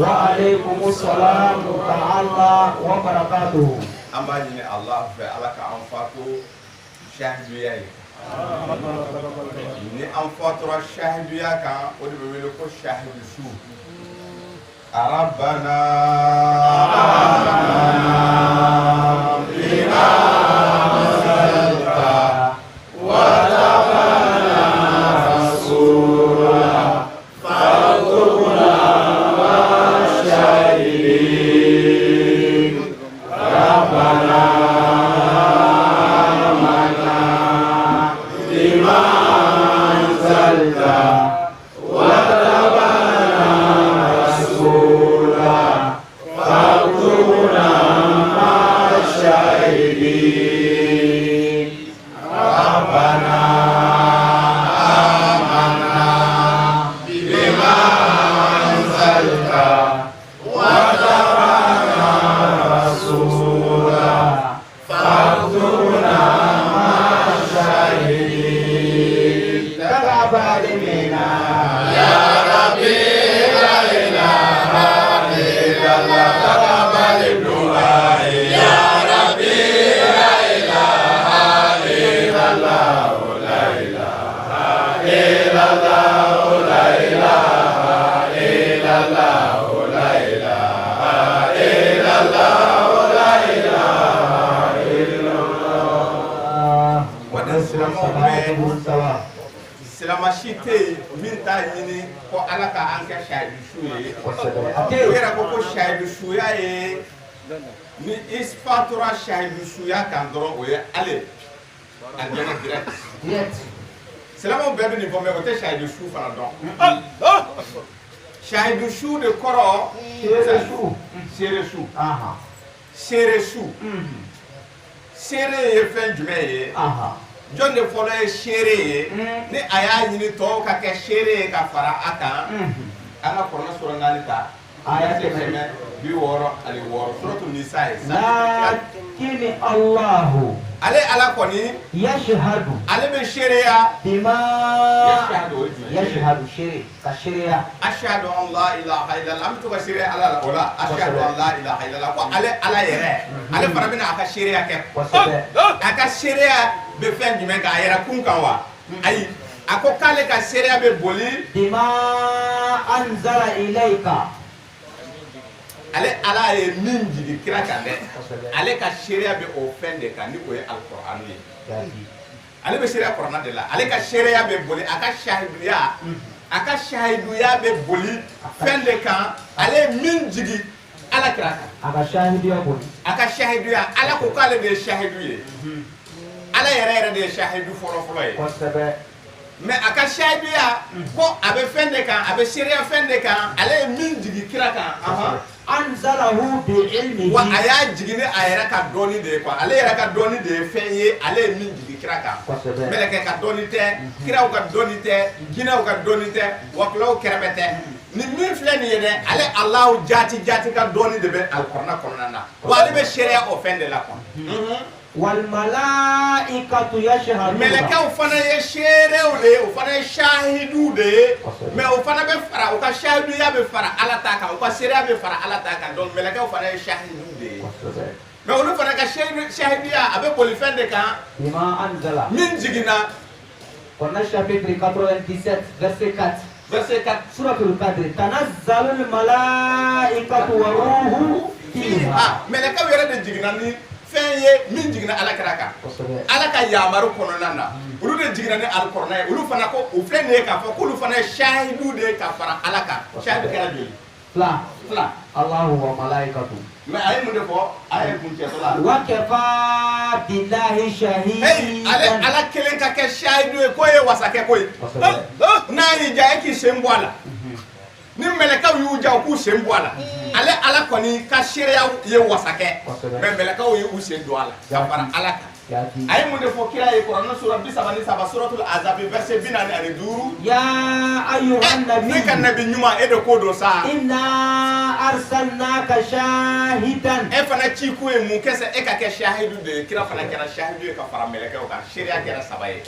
Waalaikumsalam ta'ala wa barakatuh. Ambani ni Allah fe alaka anfatu shahbiya ni anfatu shahbiya ka odi be wele ko shahbi su rabbana bima anzalta wa tabana rasula fa'tuna Silamashite minta nyini ko alaka anka shahidi shuye o yera ko shahidi shuya e ni isfatura shahidi shuya kan doro o ye ale aljana direct selama bebe ni bombe ko te shahidi shu fana don shahidi shu de koro sere shu aha sere shu sere ye fen jume ye aha John de folo ye shere ye ni aya nyini to ka ke shere ka fara aka ana korona sura nalita aya teme bi woro ali woro suratu nisa lakini Allahu ale ala koni yashhadu ale be shere ya bima yashhadu shere ka shere ya ashhadu an la ilaha illallah am to ka shere ala wala ashhadu an la ilaha illallah ko ale ala yere ale farabina aka shere ya ke aka shere ya be fen jumɛn ka yɛrɛ kun kan wa ayi a ko k'ale ka seereya bɛ boli bima anzala ilayka ale ala ye min jigi kira kan dɛ ale ka seereya bɛ o fɛn de kan ni o ye alikuranɛ ye ale bɛ seereya kuranɛ de la ale ka seereya bɛ boli a ka shahiduya bɛ boli fɛn de kan ale ye min jigi ala kira kan a ka shahiduya boli a ka shahiduya ala ko k'ale de ye shahidu ye ala yɛrɛ de ye shahidu fɔlɔ ye kosɛbɛ mais a ka shahiduya ko a bɛ fɛn de kan a bɛ seereya fɛn de kan ale ye min jigi kira kan anzalahu bi ilmihi wa a y'a jigi ni a yɛrɛ ka dɔɔni de ye quoi ale yɛrɛ ka dɔɔni de ye fɛn ye ale ye min jigi kira kan mɛlɛkɛ ka dɔɔni tɛ kiraw ka dɔɔni tɛ jinɛw ka dɔɔni tɛ wakilaw kɛrɛfɛ tɛ ni min filɛ nin ye dɛ ale Alahu jati ka dɔɔni de bɛ alikuranɛ kɔnɔna na wa ale bɛ seereya o fɛn de la quoi wal malaikatu yashhaduna melekaw fana ye seerew de ye o fana ye shahidu de ye mais o fana bɛ fara o ka shahiduya bɛ fara ala ta kan o ka seereya bɛ fara ala ta kan donc melekaw fana ye shahidu de ye mais olu fana ka shahiduya a bɛ boli fɛn de kan bima anzala min jiginna Qur'an chapitre 97 verset 4 suratul Qadr tanazzalul malaikatu wa ruhu fiha melekaw yɛrɛ de jiginna ni fɛn ye min jiginna ala kira kan ala ka yamaru kɔnɔna na olu de jiginna ni alikuranɛ ye olu fana ko o filɛ nin ye k'a fɔ k'olu fana ye shahidu de ye ka fara ala kan shahidu kɛra joli fila Allahu wa malaikatu mais a ye mun de fɔ a ye mun cɛ la wa kafa billahi shahidan ala kelen ka kɛ shahidu ye k'o ye wasakɛ ko ye n'a y'i ja e k'i sen bɔ a la ni mɛlɛkaw y'u ja u k'u sen bɔ a la ale ala kɔni ka seereya ye wasakɛ mais mɛlɛkaw ye u sen don a la ka fara ala kan a ye mun de fɔ kira ye kuranɛ sura 33 suratul azab verset 45 ya ayyuhan nabi ne ka nabi ɲuman e de ko don sa inna arsalnaka shahidan e fana ci ku ye mun kɛ e ka kɛ shahidu de ye kira fana kɛra shahidu ye ka fara mɛlɛkaw kan seereya kɛra 3 ye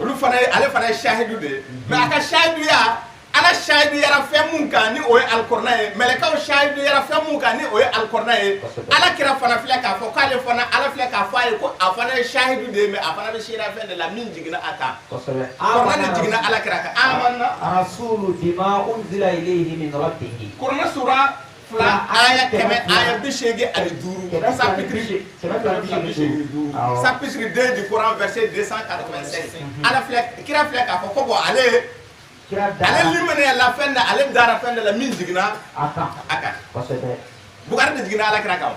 olu fana ale fana ye shahidu de ye mais a ka shahiduya ala shahidu yara fɛn mun kan ni o ye alikuranɛ ye mɛlɛkaw shahidu yara fɛn mun kan ni o ye alikuranɛ ye ala kira fana filɛ k'a fɔ k'ale fana ala filɛ k'a fɔ a ye ko a fana ye shahidu de ye mais a fana bɛ seereya fɛn de la min jiginna a kan kuranɛ de jiginna ala kira kan amanna rasulu bima unzila ilayhi min rabbih kuranɛ sura 2 aya 85 chapitre 2 du Coran verset 287 ala filɛ kira filɛ k'a fɔ ko bon ale limane la fɛn da ale dara fɛn de la min jiginna akan Bukhari de jiginna ala kira kan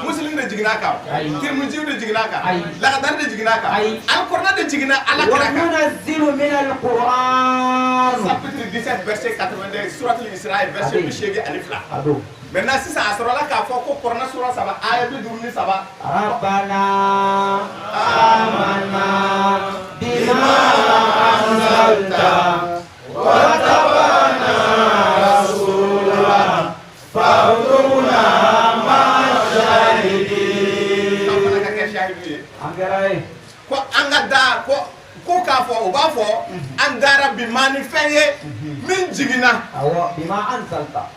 Muslim de jiginna kan Tirmidhi de jiginna kan Laqadar de jiginna kan Al-Qur'an de jiginna ala kira kan yunazzilu min al-Qur'an chapitre 17 verset 82 suratul Isra verset 8 alif la maintenant sisan a sɔrɔla k'a fɔ ko kuranɛ sura 3 aya 53 rabbana amanna bima anzalta واتبعنا رسولا فاغفرنا مع الشاهدين ko an ka da ko k'a fɔ o b'a fɔ an dara bi ma ni fɛn ye min jiginna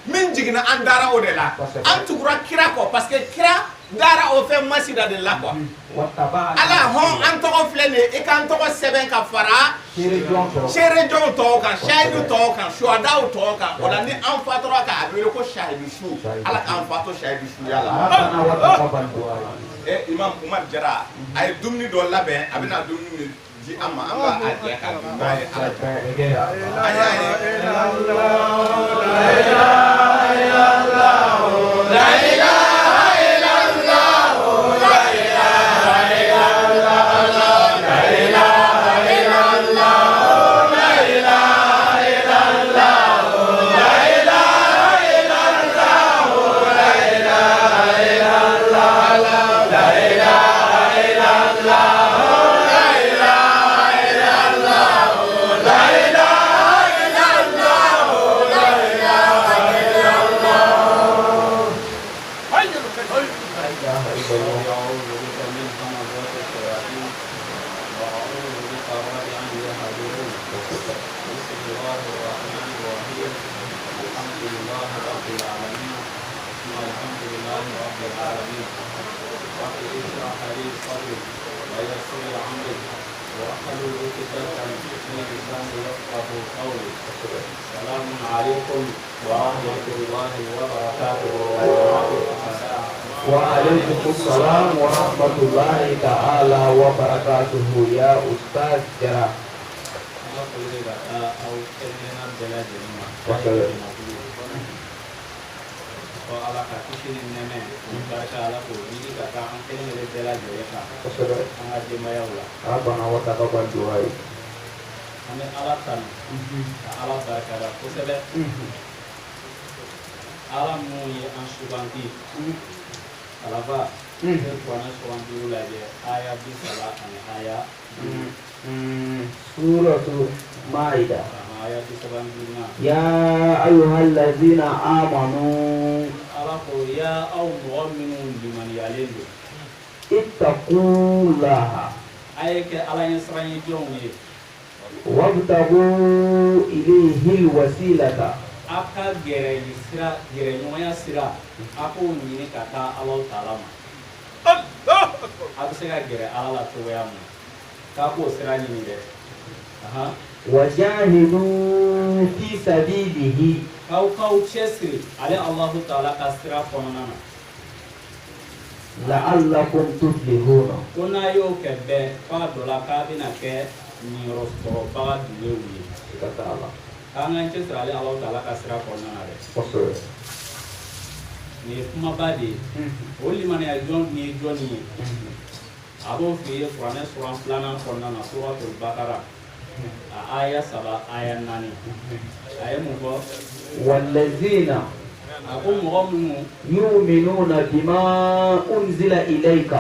min jiginna an dara o de la an tugura kira kɔ parce que kira dara o fɛn masira de la quoi ala hɔn an tɔgɔ filɛ nin ye i k'an tɔgɔ sɛbɛn ka fara seerejɔnw tɔw kan shahidu tɔw kan suhadaw tɔw kan o la ni an fatura kan a bɛ wele ko shahidu su ala k'an fato shahidu su yala imam Umar Jara a ye dumuni dɔ labɛn a bɛna dumuni min di an ma an b'a jɛ ka dun n'a ye ala السلام عليكم ورحمة الله وبركاته. وعليكم السلام ورحمة الله تعالى وبركاته يا أستاذ جرا. ala ka kisi ni nɛmɛ barika ala ko ɲini ka taa an kelen kelen bɛɛ lajɛlen kan an ka denbayaw la ala bana wa taqabbal du'a an bɛ ala tanu ka ala barikada kosɛbɛ ala mun ye an suganti alaba ne kuranɛ suganti lajɛ aya 30 ani aya suratul Maidah aya 35 ya ayyuhallazina amanu ala ko ya aw mɔgɔ minnu limaniyalen don ittaqullaha a ye kɛ ala ɲɛ siranɲɛjɔnw ye wabtagu ilayhi alwasilata a ka gɛrɛɲɔgɔnya sira a k'o ɲini ka taa Alahu Taala ma a bɛ se ka gɛrɛ ala la cogoya min k'a k'o sira ɲini dɛ wajahidu fi sabilihi k'aw cɛsiri ale Alahu Taala ka sira kɔnɔna na la'allakum tuflihuna ko n'a y'o kɛ bɛɛ f'a dɔ la k'a bɛna kɛ niyɔrɔsɔrɔbaga dulew ye k'an k'an cɛsiri ale Alahu Taala ka sira kɔnɔna na dɛ nin ye kumaba de ye o limaniya jɔn nin ye jɔn ye a b'o f'i ye kuranɛ sura 2 kɔnɔna na suratul Bakara a aya 3 aya 4 والذين يؤمنون بما أنزل إليك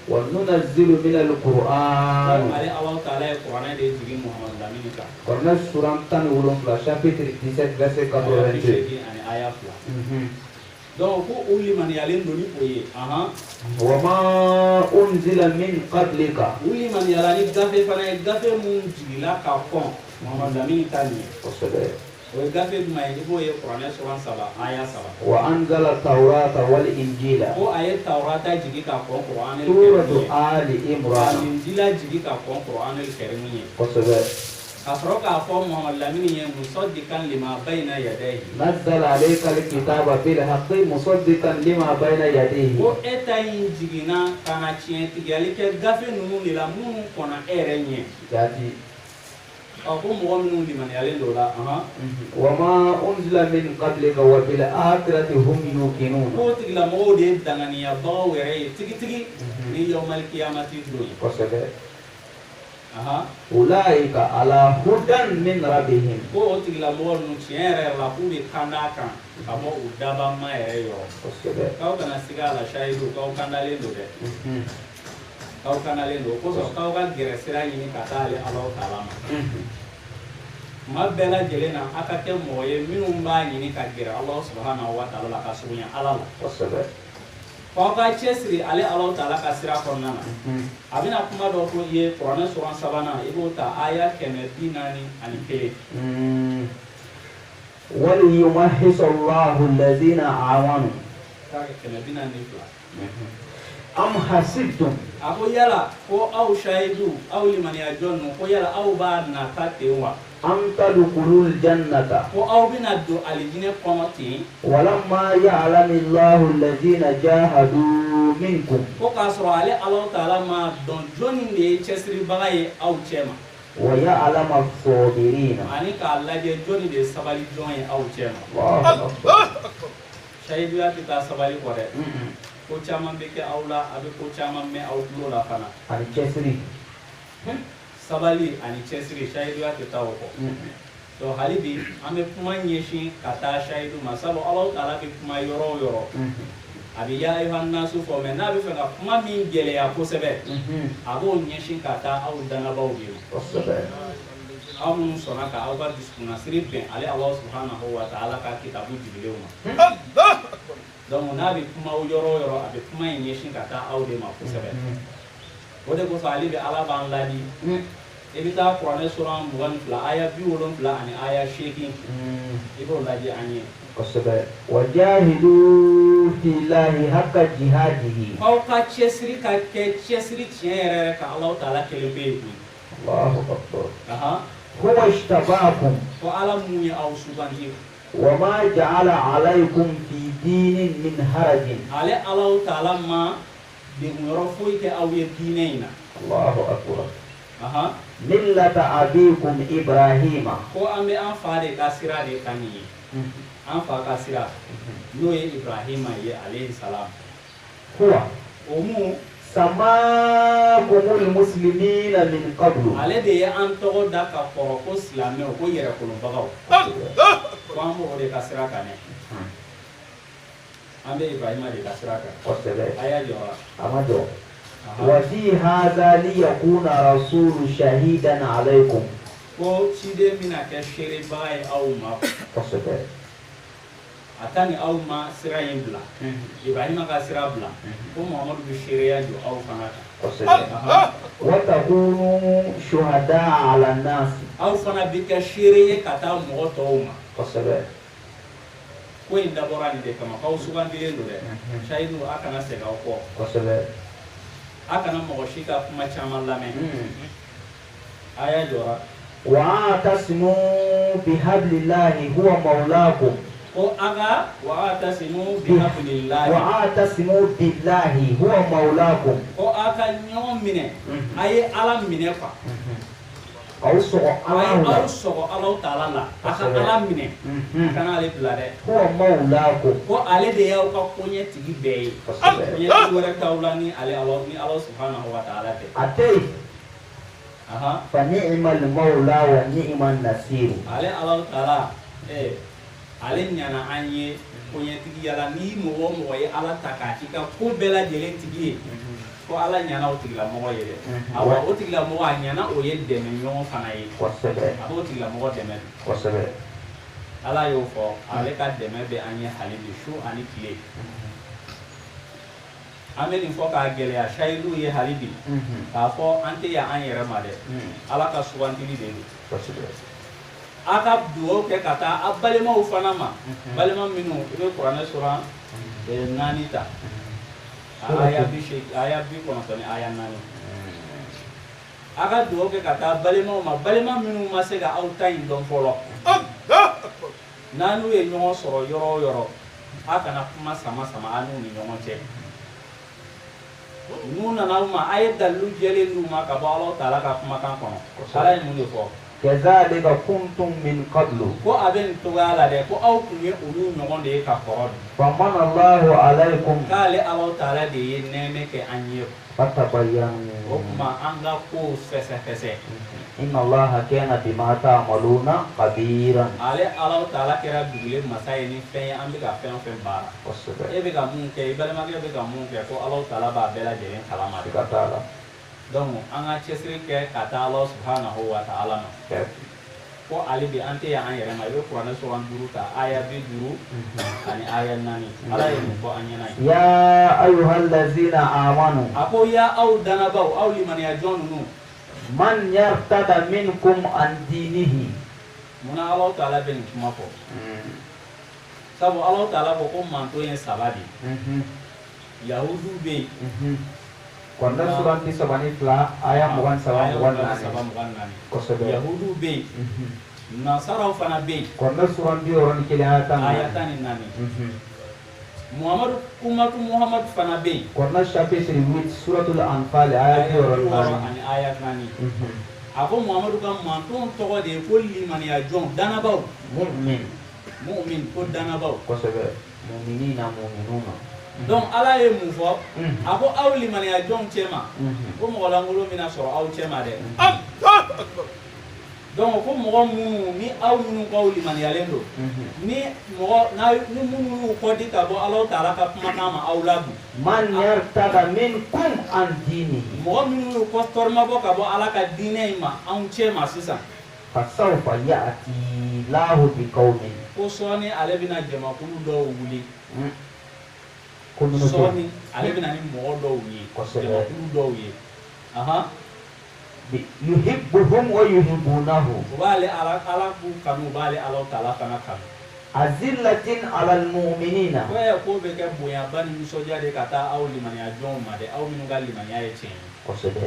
وننزل من القرآن قرنا سورة تنولون فلا chapitre 17 verset 82 donc ko uli man yalen doni koye وما أنزل من قبلك uli man yalani gafe fana gafe mun jigila ka kon Muhammad Lamini tani o gafe ma ibo ye Qur'an suran saba aya saba وأنزل التوراة والإنجيل ko ayat Taurata jigi ka kon Qur'an سورة آل عمران Injila jigi ka kon Qur'an al-Karim ye أسرق أقوم محمد لمن مصدقا لما بين يديه نزل عليك الكتاب بالحق مصدقا لما بين يديه ko eta injigina kana chienti galike gafe nunu lila munu kona erenye jadi ako mo nunu liman yale dola وما أنزل من قبلك وبالآخرة هم يوقنون ko tigla mo de dangani ya bawere tigi ni yawmal qiyamati do أولئك على هدى من ربهم ko tigla mo nu chiere la kubi kanaka kamo udaba ma eyo kau kana sigala shaidu kau kanale do de kau kanale do ko so kau kan geresira yini katale Allah taala ma bela jelena aka ke moye minum ba yini ka gira Allah subhanahu wa taala ka sunya Allah ko ka chesri ale Allah taala ka sira konnana abina kuma do ko ye Qur'an suran sabana ibota aya keme dinani ani kele وليمحص الله الذين آمنوا keme dinani fla أم حسبتم ako yala ko au shaidu au liman yajonnu ko yala au ba na katewa أم تدخلوا الجنة ko au bina do alijine komati ولما يعلم الله الذين جاهدوا منكم ko kasro ale Allah taala ma don joni de chesri bagaye au chema ويعلم الصابرين ani ka Allah je joni de sabali joye au chema الله أكبر shaidu ya kita sabali kore ko chama beke aula abe ko chama me au lola fana ani chesri sabali ani chesri shaidu ya kita woko to halibi ame kuma nyeshi kata shaidu masalo Allah taala be kuma yoro abi ya ayuhan nasu fo me na be fanga kuma min gele ya ko sebe abo nyeshi kata au dana bawbi amun sonaka au ba diskuna sirbe ale Allah subhanahu wa taala ka kitabu jibilewma donc na bi kuma yoro abi kuma nyeshi kata au de ma ko sebe wode ko sali be ala ban ladi ebita Qur'an sura 1 aya bi wolon ani aya shekin ibo ladi ani وجاهدوا في الله حق جهاده أو كتشسري كتشسري تشير كالله تعالى كلبي الله أكبر هو اشتباكم وعلموني أو سبحانه وما جعل عليكم في دين من حرج على الله تعالى ما بمرفوك أو يدينينا الله أكبر ملة أبيكم إبراهيم هو أمي أنفاري كاسرة دي كاني anfa kasira no ye Ibrahim ye alayhi salam huwa omu samakumul muslimina min qablu ale de ye an togo da ka kɔrɔ ko silamɛ ko yɛrɛ kolonbagaw ko an b'o de ka sira kan dɛ an bɛ Ibrahima de ka sira kan kosɛbɛ a y'a jɔ wa a ma jɔ wa fi hadha liyakuna rasulu shahidan alaykum ko ciden bɛna kɛ seerebaga ye aw ma kosɛbɛ a ta ni aw ma sira in bila Ibrahima ka sira bila ko Muhamadu bɛ seereya jɔ aw fana kan kosɛbɛ wa takunu shuhada ala nas aw fana bɛ kɛ seere ye ka taa mɔgɔ tɔw ma kosɛbɛ ko in dabɔra nin de kama k'aw sugandilen don dɛ sayidu a kana segin aw kɔ kosɛbɛ a kana mɔgɔ si ka kuma caman lamɛn a y'a jɔra wa'tasimu bihablillahi huwa mawlakum ko aga wa'tasimu bihablillahi wa'tasimu billahi huwa mawlakum ko aka ɲɔgɔn minɛ a ye Ala minɛ quoi aw sɔgɔ Allahu Ta'ala la a ka Ala minɛ a kana ale bila dɛ huwa mawlaakum ko ale de y'aw ka koɲɛtigi bɛɛ ye koɲɛtigi wɛrɛ t'aw la ni Ala subhanahu wa ta'ala tɛ a tɛ yen fa ni'mal mawla wa ni'man nasir ale Allahu Ta'ala ale ɲana an ye koɲɛtigiya la ni mɔgɔ o mɔgɔ ye Ala ta k'a k'i ka ko bɛɛ lajɛlen tigi ye ko Ala ɲana o tigilamɔgɔ ye dɛ awa o tigilamɔgɔ a ɲana o ye dɛmɛ ɲɔgɔn fana ye kosɛbɛ a b'o tigilamɔgɔ dɛmɛ kosɛbɛ Ala y'o fɔ ale ka dɛmɛ bɛ an ye hali bi su ani tile an bɛ nin fɔ k'a gɛlɛya sayidu ye hali bi k'a fɔ an tɛ yan an yɛrɛ ma dɛ Ala ka sugantili de don kosɛbɛ a ka dugawu kɛ ka taa a balimaw fana ma balima minnu i bɛ kuranɛ sura 4 ta aya 90 ni aya 4 a ka dugawu kɛ ka taa balimaw ma balima minnu ma se ka aw ta in dɔn fɔlɔ n'an n'u ye ɲɔgɔn sɔrɔ yɔrɔ o yɔrɔ a kana kuma sama a n'u ni ɲɔgɔn cɛ n'u nana aw ma a ye dalilu jɛlen d'u ma ka bɔ Alahu Ta'ala ka kumakan kɔnɔ Ala ye mun de fɔ kazalika kuntum min qablu ko a bɛ nin cogoya la dɛ ko aw tun ye olu ɲɔgɔn de ye ka kɔrɔ dun famana Allahu alaykum k'ale Alahu Ta'ala de ye nɛɛmɛ kɛ an ye fatabayyanu o tuma an ka kow fɛsɛfɛsɛ inna Allaha kana bima ta'maluna khabiran ale Alahu Ta'ala kɛra dugulen masa ye ni fɛn ye an bɛ ka fɛn o fɛn baara kosɛbɛ e bɛ ka mun kɛ i balimakɛ bɛ ka mun kɛ ko Alahu Ta'ala b'a bɛɛ lajɛlen kalama de ka taa la donc an ka cɛsiri kɛ ka taa Alahu subhanahu wa ta'ala ma ko ale bi an tɛ yan an yɛrɛ ma i bɛ kuranɛ sura 5 ta aya 50 ani aya 4 Ala ye mun fɔ an ɲɛna ya ayyuhallazina amanu a ko ya aw danabaw aw limaniya jɔn ninnu man yartada minkum an dinihi munna Alahu Ta'ala bɛ nin kuma fɔ sabu Alahu Ta'ala ko manto ye 3 de yahudu bɛ yen Konda surah 32 ayat 23 kosɛbɛ yahudu bɛ yen nasaraw fana bɛ yen Konda surah 2 ayat 4 Muhammadu fana bɛ yen Konda chapitre 8 suratul anfal ayat 2 ani ayat 4 a ko Muhammadu ka manton tɔgɔ de ye ko limaniya jɔn danabaw mu'min ko danabaw kosɛbɛ mu'minina mu'minuna donc Ala ye mun fɔ a ko aw limaniya jɔn cɛ ma ko mɔgɔ lankolon bɛna sɔrɔ aw cɛ ma dɛ donc ko mɔgɔ minnu ni aw minnu k'aw limaniyalen don ni minnu y'u kɔdi ka bɔ Alahu Ta'ala ka kumakan ma aw la dun man yartada minkum an dinihi mɔgɔ minnu y'u kɔtɔrimabɔ ka bɔ Ala ka diinɛ in ma anw cɛ ma sisan fasawfa ya'ti Allahu biqaumin ko sɔɔni ale bɛna jamakulu dɔw wuli sɔɔni ale bɛna ni mɔgɔ dɔw ye jamakulu dɔw ye yuhibbuhum wa yuhibbunahu u b'ale Ala k'u kanu u b'ale Alahu Ta'ala fana kanu azillatin alal mu'minina ko bɛ kɛ bonyaba ni nisɔndiya de ka taa aw limaniya jɔnw ma dɛ aw minnu ka limaniya ye tiɲɛ ye kosɛbɛ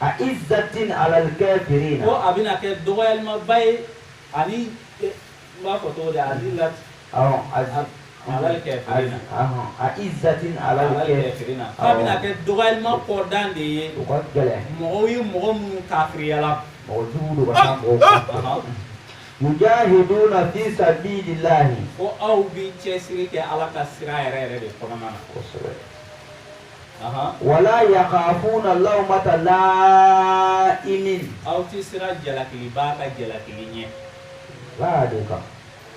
a'izzatin alal kafirina ko a bɛna kɛ dɔgɔyalimaba ye ani n b'a fɔ cogo di azillat alal kafirina a'izzatin alal kafirina k'a bɛna kɛ dɔgɔyalima kɔdan de ye mɔgɔw ye mɔgɔ minnu kafiriyala mɔgɔ jugu do ka mɔgɔ mujahiduna fi sabilillahi ko aw bi cɛsiri kɛ Ala ka sira yɛrɛ de kɔnɔna na kosɛbɛ wala yakhafuna lawmata la'imin aw ti sira jalakiliba ka jalakili ɲɛ zalika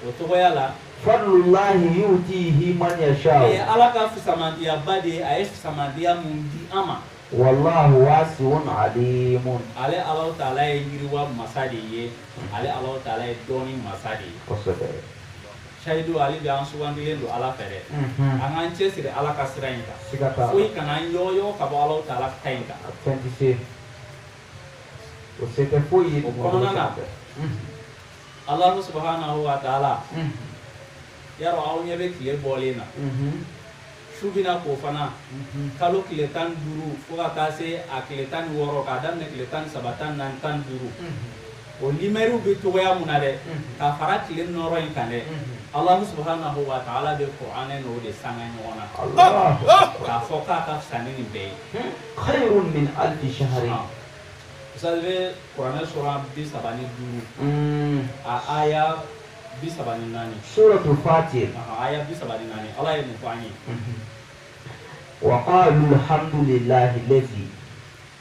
o togoya la fadlullahi yutihi man yasha Ala ka fisamandiya ba de a ye fisamandiya mun di an ma wallahu wasi'un alimun ale Alahu Ta'ala ye yiriwa masa de ye ale Alahu Ta'ala ye dɔɔni masa de ye kosɛbɛ sayidu ale bɛ an sugandilen don Ala fɛ dɛ an k'an cɛsiri Ala ka sira in kan siga t'a la foyi kana an yɔgɔyɔgɔ ka bɔ Alahu Ta'ala ta in kan fɛn tɛ se o se tɛ foyi ye o kɔnɔna na Alahu subhanahu wa ta'ala yarɔ aw ɲɛ bɛ tile bɔlen na su bɛna k'o fana kalo tile 15 fo ka taa se a tile 16 k'a daminɛ tile 13 14 15 o limɛriw bɛ cogoya mun na dɛ ka fara tile nɔrɔ in kan dɛ Alahu subhanahu wa ta'ala bɛ kuranɛ n'o de sanga ɲɔgɔn na k'a fɔ k'a ka fisa ni nin bɛɛ ye khayrun min alfi shahrin Vous savez, Coran sura bisabani duru. Aya bisabani nani. Suratul Fatir. Aya bisabani nani. Allah yang mufani. Wa qalu alhamdulillahi alladhi.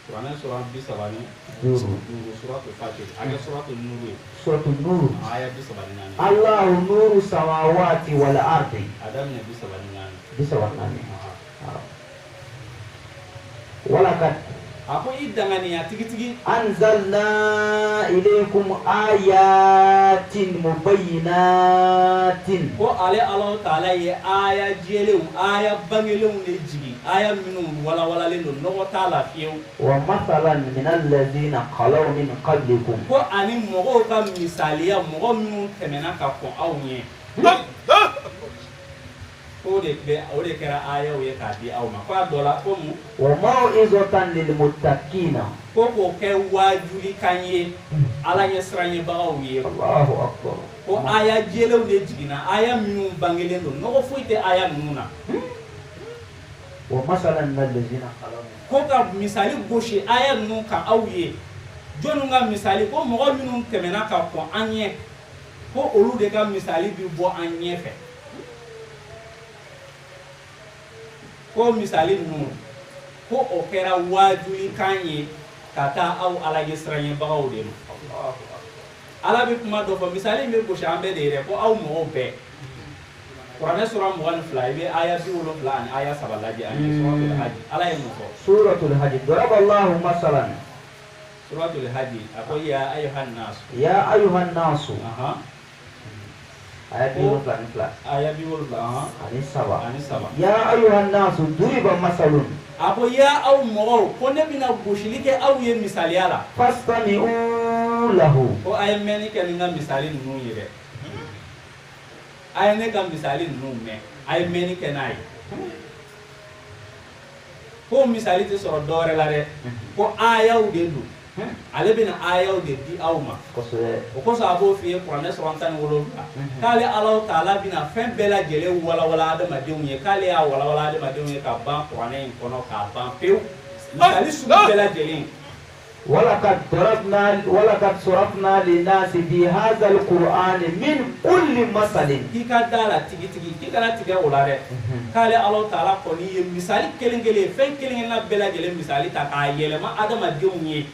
Quran surah bisabani Duru. Suratul Fatir. Ada suratul Nur. Suratul Nur. Aya bisabani nani. Allahu nuru samawati wal ardi. Ada bisabani nani. Bisabani. Walakat Aku idangani ya tigi-tigi anzalna ilaykum ayatin mubayyinatin. Ko ale Allah Ta'ala ye aya jelum aya bangelum ne jigi aya minum wala le no ta'ala fiu Wa mathalan min alladhina khalaw min qablikum. ko ani mogo ka misaliya mogo minnu temena ka ko awnye o de kera aya o ye ka di aw ma ko adola ko mu Wa mau'izatan lil muttaqina. ko ke wajuli kanye ala nye sranye bagaw ye Allahu akbar. ko aya jelew de jigina aya minnu bangelen do no fuite aya nuna Wa masalan min alladhina khalaw min ko ka misali goshi aya nu ka awye jonu nga misali ko mogo minnu temena ka ko anye ko olu de ka misali bi bo anye fe ko misali nu ko o kera wajuli kanye kata aw ala gisranye bagaw de ala bi kuma do fo misali me goshi ambe de re ko aw mo be Quran surah mugan fly be aya bi wolo flan aya sabalaji ani suratul hajj ala yemu fo Suratul Hajj. Daraballahu masalan. suratul hajj ako ya ayuhan nas Ya ayuhan nasu. aha Ayat ini pelan. aya bi wolo aha Ani sawa. ya Ya ayuhan nasu duriba masalun. ako ya aw mo ko ne bina goshilike aw ye misali ala Fastami'u lahu. ko ay meni ke nga misali nu yire ay ne ka misali nu me ay meni ke nay ko misali te soro dore la re ko aya u de du ale bina aya u de di awma Koswe. o ko sa bo fi Quran sura tan wolo kale Allah Ta'ala bina fen bela jele wala adama de unye kale ya wala adama de unye ka ban Quran en kono ka ban pew misali su bela jele ولقد صرفنا للناس في هذا القرآن من كل مثل. Ika dala tigi kala tiga olare kale Allah Ta'ala ko ni misali kelengele fen kelengele na bela jele misali ta ka yele ma adama de unye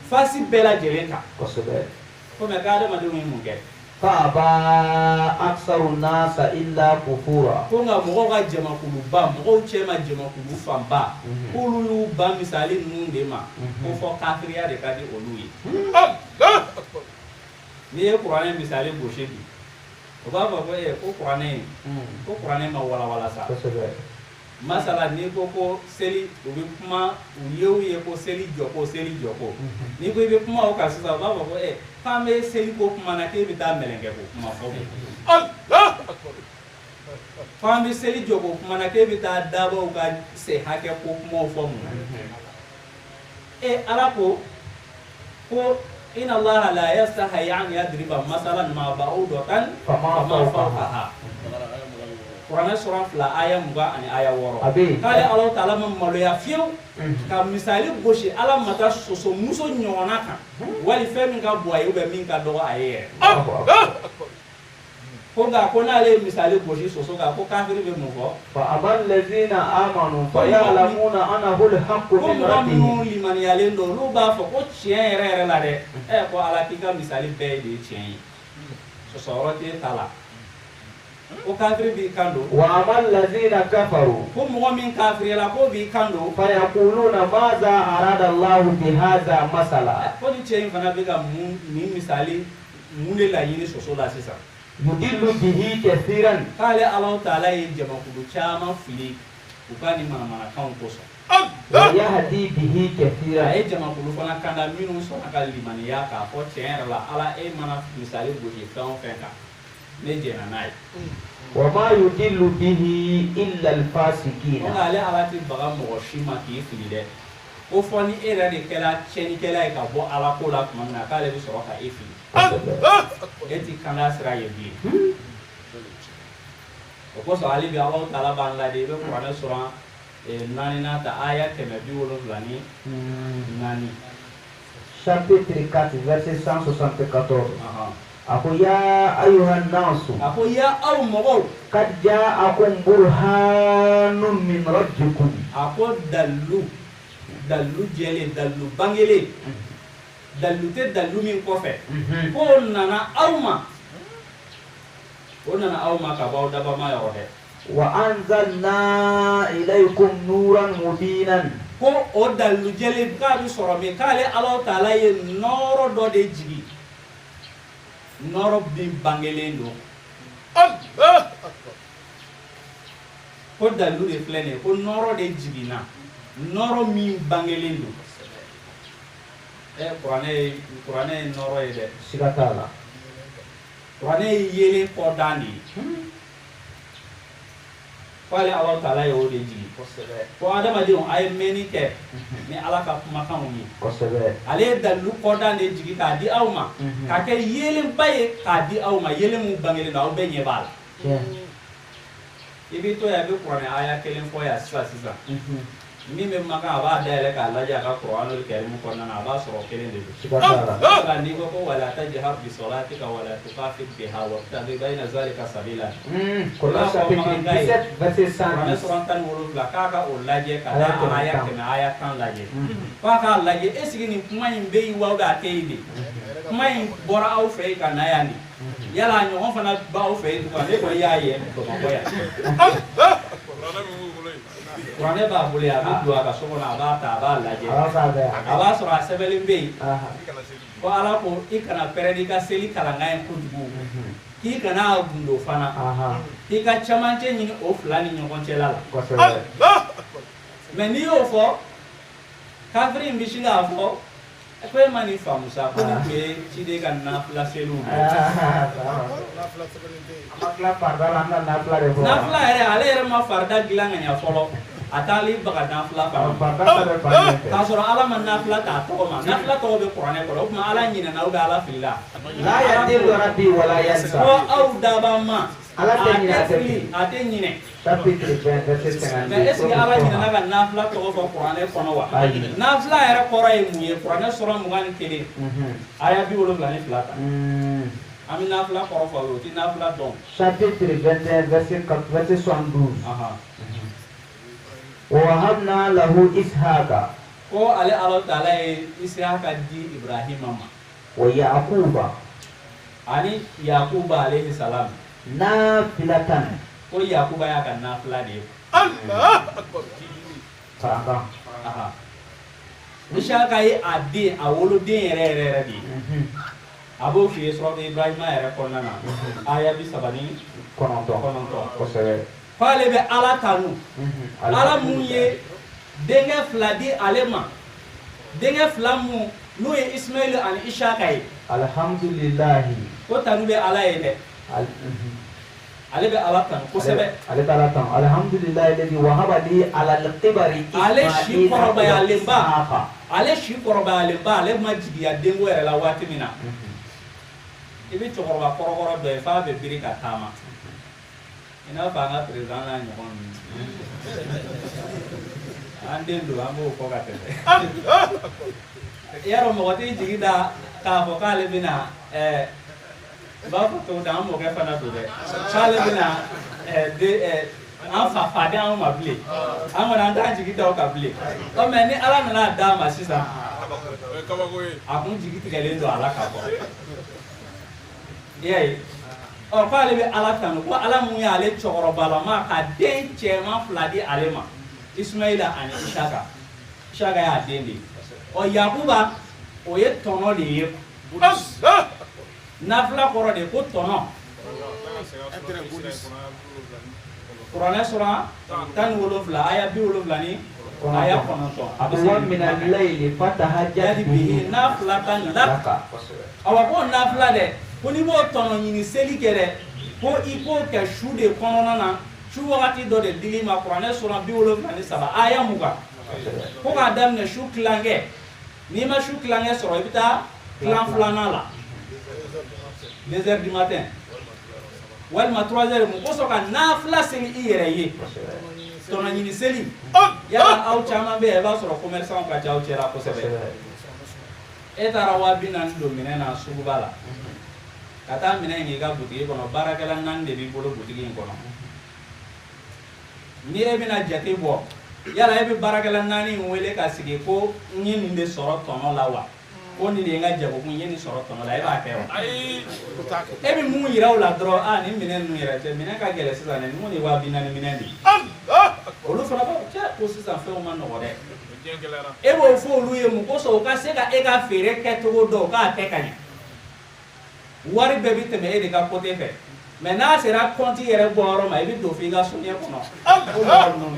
fasi bela jele ta Koswe. ko me ka adama de unye munge فأبى أكثر الناس إلا كفورا. ko nga mogo ga jama kulu ba mogo chema jama kulu famba kulu yu ba misali nunde ma ko fo kafiriya de kadi olu yi ni ye Qur'an misali goshedi o ba ba ko e ko Qur'an ma wala sa Koswe. masala ni ko seli o bi kuma u ye ko seli joko ni ko be kuma o ka sisa ba ba ko e fame seli ko kuma na ke bi ta melenge ko kuma fo fame seli joko kuma na ke bi ta dabo ka se hake ko kuma fo mu e ala ko inna Allah la yastahi an yadriba masalan ma ba'udatan Fama fawqaha Quran surah fila aya muga ani aya woro Abi. kale Allah Ta'ala maloya fiyew ka misali goshi ala mata soso muso ɲɔgɔnna kan wali fɛn min ka bon a ye min ka dɔgɔ a ye yɛrɛ ko nka ko n'ale ye misali goshi soso kan ko kafiri bɛ mun fɔ فأما الذين آمنوا فيعلمون أنه الحق ko من mɔgɔ minnu ربهم. limaniyalen don olu b'a fɔ ko tiɲɛ yɛrɛ la dɛ ko ala k'i ka misali bɛɛ de ye tiɲɛ ye sɔsɔ yɔrɔ t'e ta la ko kafiri b'i kan don وأما الذين كفروا ko mɔgɔ min kafiri la ko b'i kan don فيقولون ماذا أراد الله بهذا مثلا. ko ni cɛ in fana bɛ ka nin misali mun de laɲini soso la sisan يضل به كثيرا. k'ale Ala Ta'ala ye jamakulu caman fili u ka nin manamanakanw kosɔn ويهدي به a كثيرا. ye jamakulu fana kanda minnu sɔnna ka limaniya k'a fɔ tiɲɛ yɛrɛ la Ala e mana misali gosi fɛn o fɛn kan ne jɛnna n'a ye وما يضل به إلا الفاسقين. ko ale Ala tɛ baga mɔgɔ si ma k'i fili dɛ ko fɔ ni e yɛrɛ de kɛra tiɲɛnikɛla ye ka bɔ Ala ko la tuma min na k'ale bɛ sɔrɔ ka e fili e ti kanda sira ye bilen o kosɔn ale bi Ala Ta'ala b'an lade i bɛ Kuranɛ sɔrɔ 4 ta aya 774 chapitre 4 verset 174 ako ya ayuhan nasu ako ya aw mogo qad ja'akum burhanun min rabbikum ako dallu jele dallu bangele dallu te dallu min kofe ko nana awma ka baw daba ma yo he wa anzalna ilaykum nuran mubinan ko o dallu jele ka bi soro me kale Allah taala ye noro do de jigi noro bi bangele no Allah ko dallu de flene ko noro de jigi na noro mi bangele no Qur'ane noro ye de sigatala Qur'ane yele ko dani Fale Allah taala ye o de jigi ko adama di on ay meni ke ni ala ka kuma kan woni ale dalu ko dani jigi ka di awma ka ke yele baye ka di awma yele mu bangele na o be nyebal ibi to ya be Qur'ane aya kelen ko ya sisa ni me maka aba dale ka laja ka Qur'anul Karim ko na aba soro kelen de ka ni ko wala tajhar bi salatika wala tuqafid biha wa tabi baina zalika sabila Qur'an chapitre 17 verset 100 Qur'an surantan wulu la ka o laje ka da aya ke na aya kan laje ka laje esigi ni kuma yin be wa da teide kuma yin bora au fe ka na yani yala nyo fana ba au fe ko ne ko yaye ko ko ya Qur'ane ba bole abi dua ka somo na ba ta ba laje aba so asebelin be ko ala ko ikana peredika seli kala ngai kujugu ki kana gundo fana ki ka chamance nyini o fulani nyongon chelala mais ni o fo kafri mbishinga fo ko mani famusa ko ni be chide kan na fla selu amakla farda landa na fla re na fla ere ale ma farda gilanga nya folo atali baga nafla ka soro ala man nafla ta to ma nafla to be Qur'ane ko ma ala nyina na uga ala filla la yadilu rabbi wala yansa ko au daba ma ala tenyina ate nyine chapitre 20 verset 50 mais est-ce que ala nyina na nafla to ko Qur'ane ko no wa nafla era qora e muye Qur'ane soro mu gan kele aya bi wolo la ni flata ami nafla ko fa ti nafla don chapitre 21 verset 72 ووهبنا له إسحاق ko ale Allah taala Ishaqa di Ibrahim mama ويعقوب ani Yaquba alayhi salam nafilatan ko Yaquba ya kan nafila de Allah akbar saranga Ishaqa yi ade awolo den rere de abo fi sura Ibrahim ya ko nana aya bi sabani kono ko sere fale be ala tanu ala munye denga fladi alema denga flamu no e Ismail an Ishaqa alhamdulillah ko tanu be ala yede ale be ala tanu ko sebe ale ala tanu alhamdulillah alladhi wahaba li ala al-qibari ale shi koroba ya lemba ale shi koroba ya lemba ale majigi ya dengo era la wati mina ibi chokoroba korokoro do e fa be birika tama ina fa nga president la nyon ande ndo ambo ko ka tete yaro mo wati jigida ka ko kale bina ba ko to da mo ke fana do de kale bina an fa da an ma bile an wana da jigida o ka bile o me ni ala na da ma sisa akun jigiti kale ndo ala ka ko yey o ko ale be ala tanu ko ala mu ya ale chokoro bala ma ka den chema fladi ale ma Ismaila ani Ishaqa ya dende o Yaquba o ye tono de ye nafla koro de ko tono Qur'ane sura tan wolofla aya bi wolofla ni aya konoto abwa min al-layli fatahajjad bihi naflatan laka awa ko nafla de ko ni bo tono nyini seli kere ko iko ka shude konona na shu wakati do de dilima Qur'ane sura bi wolofla ni saba aya muga ko ka damne shu klange ni ma shu klange soro ibita klan flana la 2h du matin walma 3h mu ko so ka nafla seli iyere ye tono nyini seli ya au chama be ba soro commerçant ka chao chera ko sebe taara 40 don minɛn na suguba la ka taa minɛn in k'i ka butigi kɔnɔ baarakɛla 4 de b'i bolo butigi in kɔnɔ ni e bɛna jate bɔ yala e bɛ baarakɛla 4 in wele ka sigi ko n ye nin de sɔrɔ tɔnɔ la wa ko nin de ye n ka jagokun n ye nin sɔrɔ tɔnɔ la e b'a kɛ wa e bɛ mun yira o la dɔrɔn nin minɛn ninnu yɛrɛ tɛ minɛn ka gɛlɛn sisan dɛ nin kɔni ye 40 minɛn de ye olu fana b'a fɔ cɛ ko sisan fɛnw ma nɔgɔ dɛ e b'o fɔ olu ye mun kosɔn u ka se ka e ka feere kɛcogo dɔn k'a kɛ ka ɲɛ wari bɛɛ bɛ tɛmɛ e de ka côté fɛ mais n'a sera compte yɛrɛ bɔ yɔrɔ ma i bɛ don f'i ka soɲɛ kɔnɔ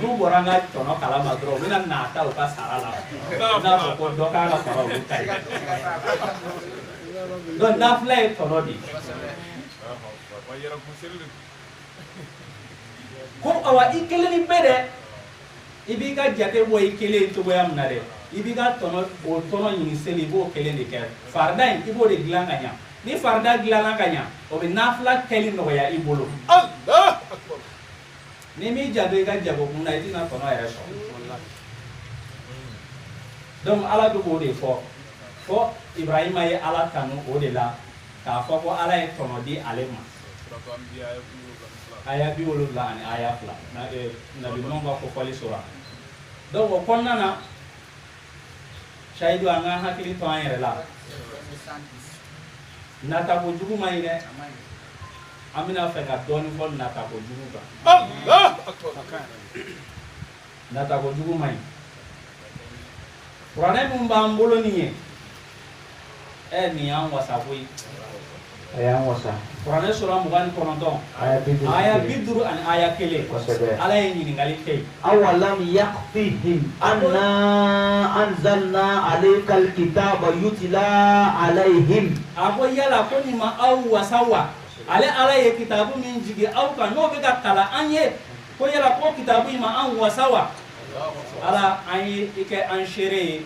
n'u bɔra n ka tɔnɔ kalama dɔrɔn u bɛna n'a ta u ka sara la i n'a fɔ ko dɔ k'an ka fara olu ta ye donc nafila ye tɔnɔ de ye ko awa i kelen ni bɛɛ dɛ i b'i ka jate bɔ i kelen cogoya min na dɛ i b'i ka tɔnɔ o tɔnɔ ɲini seli i b'o kelen de kɛ farida in i b'o de dilan ka ɲa ni farida dilanna ka ɲa o bɛ nafila kɛli nɔgɔya i bolo ni m'i janto i ka jagokun na i tɛna tɔnɔ yɛrɛ sɔrɔ donc ala bɛ k'o de fɔ fɔ Ibrahima ye ala tanu o de la k'a fɔ ko ala ye tɔnɔ di ale ma aya 70 ani aya 2 nabi ɲumanw ka kofɔli sɔrɔ donc o kɔnɔna na Sayidu an ka hakili to an yɛrɛ la natako jugu ma ɲi dɛ an bɛna fɛ ka dɔɔnin fɔ natako jugu kan natako jugu ma ɲi kuranɛ min b'an bolo nin ye nin y'an wasa koyi a y'an wasa kuranɛ sura 29 aya 50 ani aya 1 ala ye ɲininkali kɛ yen awalam yakfihim anna anzalna alaykal kitaba yutla alayhim a ko yala ko nin ma aw wasa wa ale ala ye kitabu min jigi aw kan n'o bɛ ka kalan an ye ko yala ko kitabu in ma an wasa wa ala an ye i kɛ an seere ye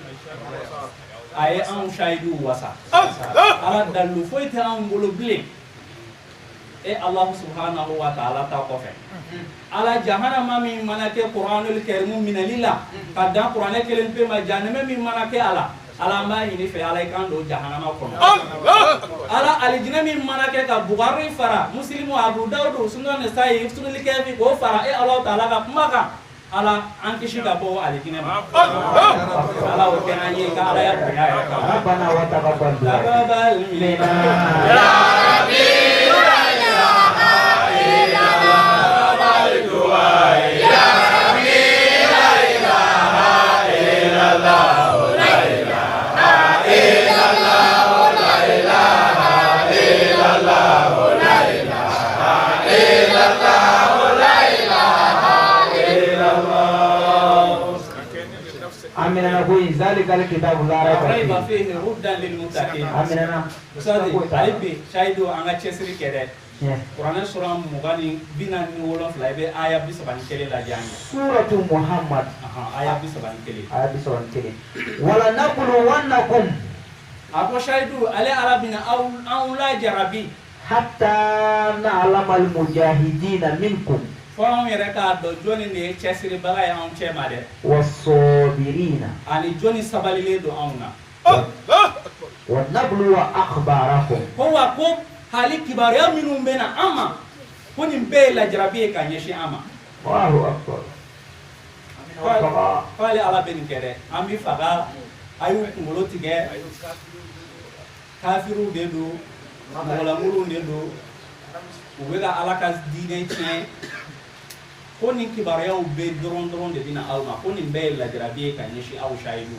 a ye anw Sayidu wasa ala dalu foyi tɛ anw bolo bilen Allah subhanahu wa ta'ala ta kɔfɛ ala jahanama min mana kɛ Kuranul Karimu minɛli la ka dan kuranɛ kelen pe ma jahanama min mana kɛ ala ala m'a ɲini fɛ ala i kan don jahanama kɔnɔ ala alijinɛ min mana kɛ ka Bugari fara Muslimu Abu Dawud Sunan Nasa'i Sunan Kafi k'o fara Allah ta'ala ka kuma kan ala an kisi ka bɔ alijinɛ ma ala o kɛ an ye ka ala ya bonya yɛrɛ kan rabbana wa taqabbal minna ya rabbi Amina ko zalikal kitabu la raiba fihi hudan lil muttaqin amina ustadi alibi Sayidu an ka cɛsiri kɛ dɛ kuranɛ sura 47 i bɛ aya 31 lajɛ an ye suratu Muhammad aya 31 wala naqulu wannakum a ko Sayidu ale ala bina aw la jarabi hatta na'lamal mujahidina minkum fɔ anw yɛrɛ k'a dɔn jɔnni de ye cɛsiribaga ye anw cɛ ma dɛ wasabirina ani jɔnni sabalilen don anw na wa nabluwa akhbarakum ko wa ko hali kibaruya minnu bɛ na an ma ko nin bɛɛ ye lajarabi ye ka ɲɛsin an ma Allahu akbar k'ale ala bɛ nin kɛ dɛ an bɛ faga a y'u kunkolo tigɛ kafiriw de don mɔgɔlankolonw de don u bɛ ka ala ka diinɛ tiɲɛ ko nin kibaruyaw bɛ dɔrɔn de bɛna aw ma ko nin bɛɛ ye lajarabi ye ka ɲɛsin aw Sayidu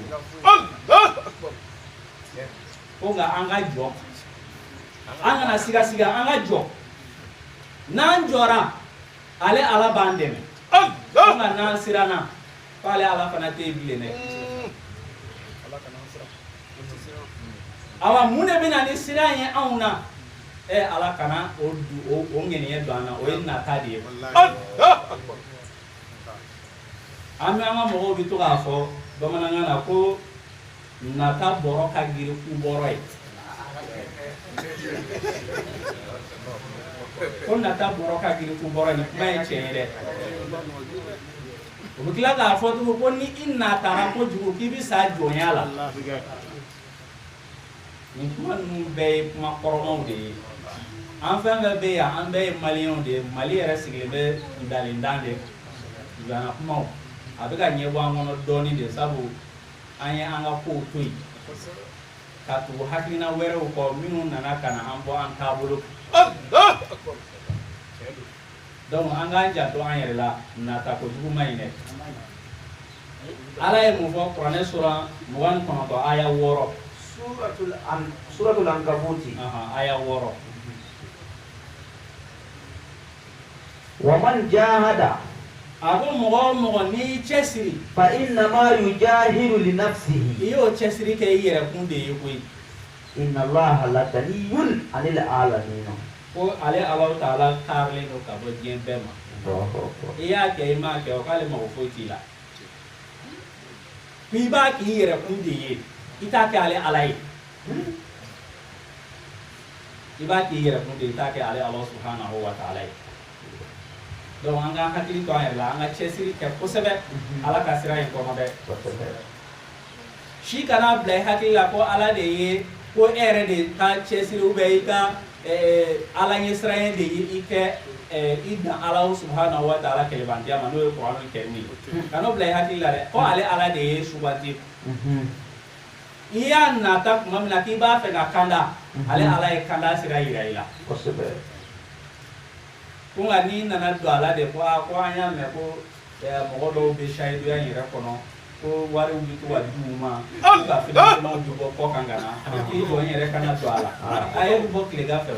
ko nka an ka jɔ an kana siga an ka jɔ n'an jɔra ale ala b'an dɛmɛ nka n'an siranna k'ale ala fana tɛ bilen dɛ awa mun de bɛna ni siran ye anw na ala kana o ŋɛniɲɛ don an na o ye nata de ye an bɛ an ka mɔgɔw bɛ to k'a fɔ bamanankan na ko nata bɔrɔ ka girin ku bɔrɔ ye ko nata bɔrɔ ka girin ku bɔrɔ ye nin kuma ye tiɲɛ ye dɛ u bɛ tila k'a fɔ tugun ko ni i natara kojugu k'i bɛ sa jɔnya la nin kuma ninnu bɛɛ ye kuma kɔrɔmaw de ye an fɛn fɛn bɛ yan an bɛɛ ye maliyɛnw de ye Mali yɛrɛ sigilen bɛ dalindan de jana kumaw a bɛ ka ɲɛbɔ an kɔnɔ dɔɔnin de sabu an ye an ka kow to yen ka tugu hakilina wɛrɛw kɔ minnu nana ka na an bɔ an taabolo donc an k'an janto an yɛrɛ la nata kojugu ma ɲi dɛ Ala ye mun fɔ kuranɛ sura 29 aya 6 suratul Ankabuti aya 6 wa man jahada a ko mɔgɔ o mɔgɔ n'i y'i cɛsiri fa innama yujahidu li nafsihi i y'o cɛsiri kɛ i yɛrɛ kun de ye koyi inna allaha la ganiyun anil alamin ko ale Alahu Taala kaarilen don ka bɔ diɲɛ bɛɛ ma i y'a kɛ i m'a kɛ o k'ale mago foyi t'i la ko i b'a k'i yɛrɛ kun de ye i t'a kɛ ale Ala ye i b'a k'i yɛrɛ kun de ye i t'a kɛ ale Alahu Subhanahu wa Taala ye donc an ka hakili to an yɛrɛ la an ka cɛsiri kɛ kosɛbɛ Ala ka sira in kɔnɔ dɛ si kana bila i hakili la ko Ala de ye ko e yɛrɛ de ka cɛsiri i ka Ala ɲɛ siran de ye i kɛ i dan Alahu Subhanahu wa Taala kɛlɛbantiya ma n'o ye Kuranɛl Kɛrimu ye kana bila i hakili la dɛ ko ale Ala de ye suganti i y'a nata tuma min na k'i b'a fɛ ka kanda ale Ala ye kanda sira yira i la ko nka n'i nana don a la de ko an y'a mɛn ko mɔgɔ dɔw bɛ sahiduya in yɛrɛ kɔnɔ ko wariw bɛ to ka di u ma ka financement bɛ bɔ kɔ kan ka na k'i jɔ n yɛrɛ kana don a la a ye bɛ bɔ tilegan fɛ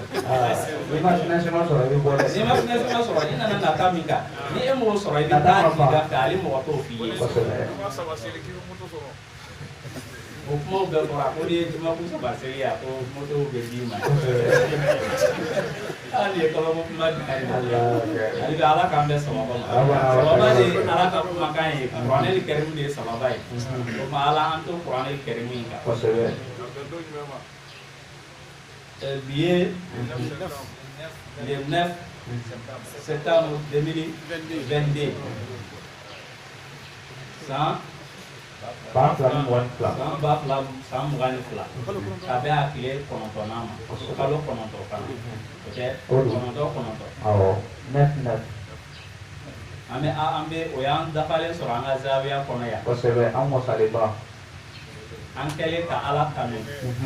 n'i ma financement sɔrɔ i bɛ bɔ dɛ n'i ma financement sɔrɔ i nana nata min kan ni e m'o sɔrɔ i bɛ taa tilegan fɛ ale mɔgɔ t'o f'i ye o kumaw bɛɛ fɔra ko n'i ye jumakun saba seli a ko motow bɛ d'i ma hali ye kabako kuma di ale ma hali bɛ Ala k'an bɛn sababa ma sababa de ye Ala ka kumakan ye Kuranɛl Kɛrimu de ye sababa ye o tuma Ala an to Kuranɛl Kɛrimu in kan bi ye le 9 septembre 2022 san 2022 san 22 ka bɛn a tile 9 ma kalo 9 kan o tɛ 9 awɔ 9 an bɛ o y'an dafalen sɔrɔ an ka zawiya kɔnɔ yan kosɛbɛ an wasalenba an kɛlen ka Ala kanu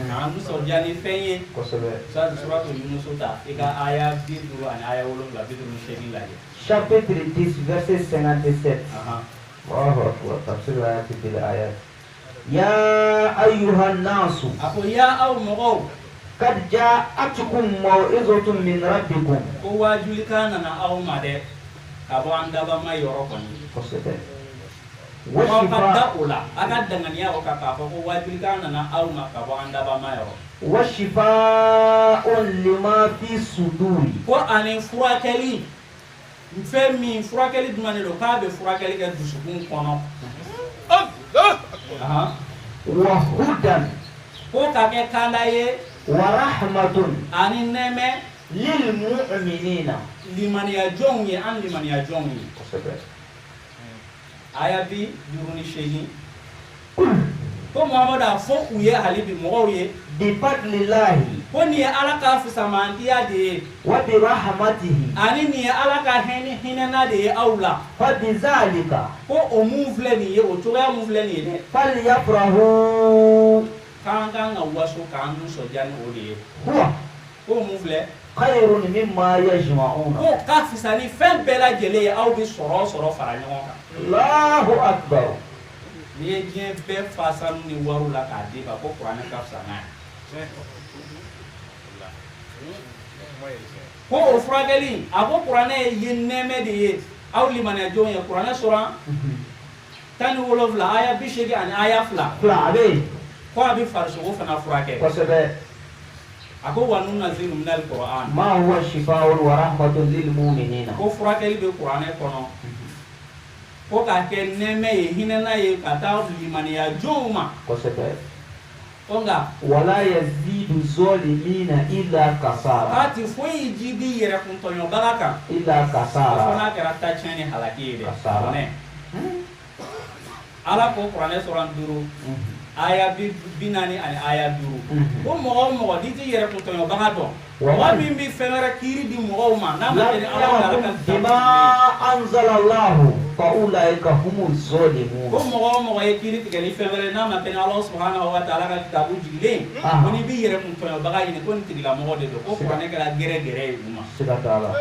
k'an nisɔndiya ni fɛn ye kosɛbɛ suratul Yunus ta i ka aya 50 ani aya 7 lajɛ chapitre 10 verset 57 Allahu akbar tafsir ayati bil ayat ya ayyuhan nasu ako ya aw mɔgɔw kad ja'atkum maw'izatun min rabbikum ko wajulika nana aw ma dɛ ka bɔ an dabama yɔrɔ kɔni kosɛbɛ aw ka da o la a ka danganiya o kan k'a fɔ ko wajulika nana aw ma ka bɔ an dabama yɔrɔ wa shifaa'un lima fi suduri ko ani furakɛli fɛn min furakɛli jumɛn de don k'a bɛ furakɛli kɛ dusukun kɔnɔ wa hudan ko ka kɛ kanda ye wa rahmatun ani nɛɛmɛ lil mu'minina limaniya jɔnw ye an limaniya jɔnw ye kosɛbɛ aya bi 58 ko Muhamadu a fɔ u ye hali bi mɔgɔw ye bi fadlillahi ko nin ye Ala ka fisamantiya de ye wa bi rahmatihi ani nin ye Ala ka hinɛna de ye aw la fa bi zalika ko o mun filɛ nin ye o cogoya mun filɛ nin ye dɛ falyafrahu k'an kan ka waso k'an nisɔndiya ni o de ye huwa ko mun filɛ khayrun mimma yajma'un ko ka fisa ni fɛn bɛɛ lajɛlen ye aw bi sɔrɔ fara ɲɔgɔn kan Allahu akbar n'i ye diɲɛ bɛɛ fa sanu ni wariw la k'a di ka ko kuranɛ ka fisa n'a ye ko o furakɛli a ko kuranɛ ye nɛɛmɛ de ye aw limaniya jɔnw ye kuranɛ sura 17 aya 80 ani aya 2 a bɛ yen ko a bɛ farisogo fana furakɛ kosɛbɛ a ko wa nunazzilu minal qur'an ma huwa shifaa'un wa rahmatun lil mu'minina ko furakɛli bɛ kuranɛ kɔnɔ ko k'a kɛ nɛɛmɛ ye hinɛna ye ka taa limaniya jɔnw ma kosɛbɛ ko nka wala yazidu zalimina illa kasara k'a ti foyi jidi yɛrɛ kuntɔɲɔbaga kan illa fo kasara n'a kɛra tacɛn ni halaki ye dɛ Kasara. kuranɛ Ala ko kuranɛ sura 5 aya binani ani aya duru ko mo di ti yere ko to yo baga do wa min bi fenara kiri di mo ma na ma ni Allah kan bima anzala Allah fa ulaika humuz zalimun ko mo e kiri ti gali fenara na ma ken Allah subhanahu wa ta'ala ka kitabu jile ko ni bi yere ko to yo baga ni ko ni ti la mo de do ko ko ne kala gere ma subhanallah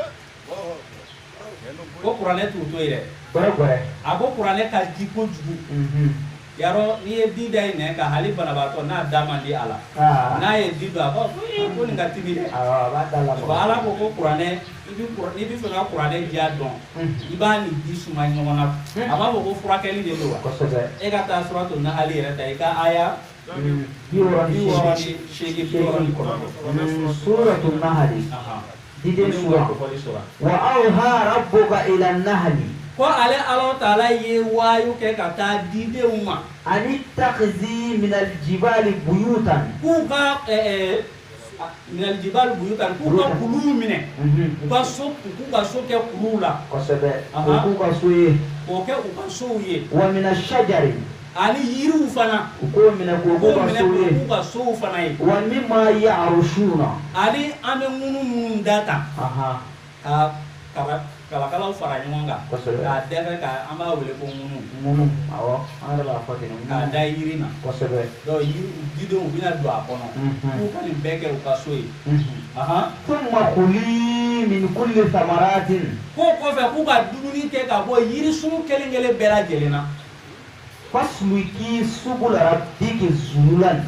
ko Qur'ane tu to ire gore ako Qur'ane ka jiko jugu yaro ni ye dida ine ka hali bana bato na dama di ala na ye dido ako ko ni ngatibi de ba dala ba ala ko Qur'ane ibi fanga Qur'ane dia don iba ni di suma nyona aba ko furakeli de do ko sobe e ka ta suratu na hali reta e ka aya biwani shegi biwani ko suratul nahl dide sura wa awha rabbuka ila an-nahl ko ale Allah taala ye wayu ke kata dide uma ani takhzi min al-jibali buyutan ku ka min al-jibali buyutan ku ka kulu mine ku ka so ke kulula ko sebe ku ka suye ko ke ku ka so ye wa min ash-shajari ani yiru fana ko min ko ka so fana ye wa mimma ya'rushuna ani ame munu data kala fara ɲɔgɔn kan k'a dɛsɛ ka an b'a wele ko ŋunu awɔ an yɛrɛ b'a fɔ ten k'a da yiri na kosɛbɛ donc didenw u bɛna don a kɔnɔ k'u ka nin bɛɛ kɛ u ka so ye thumma kuli min kulli thamaratin ko kɔfɛ k'u ka dumuni kɛ ka bɔ yirisun kelen kelen bɛɛ lajɛlen na fasluki subula rabbiki zululan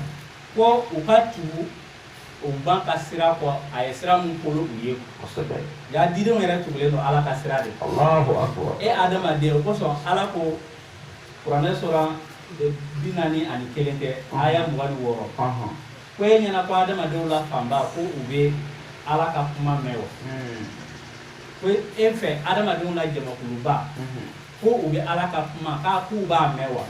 ko u ka tugu o ban ka sira kɔ a ye sira min kolo u ye kosɛbɛ ya didenw yɛrɛ tugulen don ala ka sira de Allahu akbar adamaden o kosɔn ala ko kuranɛ sɔrɔ 41 tɛ aya 26 ko e ɲɛna ko adamadenw la fanba ko u bɛ ala ka kuma mɛn wa ko e fɛ adamadenw la jamakuluba ko u bɛ ala ka kuma k'u b'a mɛn wa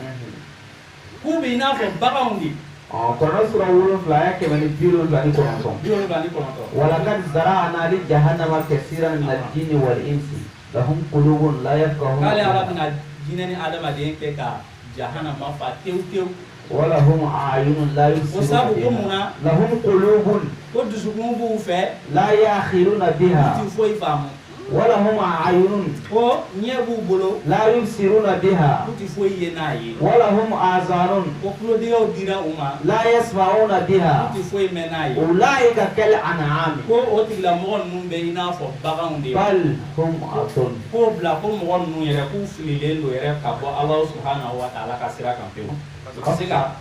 k'u bɛ i n'a fɔ baganw de Kɔnɔ sura 7 aya 779 walaqad zara'na li jahannama kaseeran min al-jinni wal insi lahum qulubun la yafqahuna k'ale ala bɛna jinɛ ni adamaden kɛ ka jahannama fa tewu tewu walahum a'yunun la yubsiruna biha lahum qulubun ko dusukun b'u fɛ la ya'khiruna biha u ti foyi faamu walahum a'yunun ko ɲɛ b'u bolo la yubsiruna biha u ti foyi ye n'a ye walahum azanun ko kulodigaw dira u ma la yasma'una biha u ti foyi mɛn n'a ye ulaika kal an'am ko o tigilamɔgɔ ninnu bɛ i n'a fɔ baganw de bal hum adun ko bila ko mɔgɔ ninnu yɛrɛ k'u fililen don yɛrɛ ka bɔ ala subhanahu wa ta'ala ka sira kan pewu u ka se ka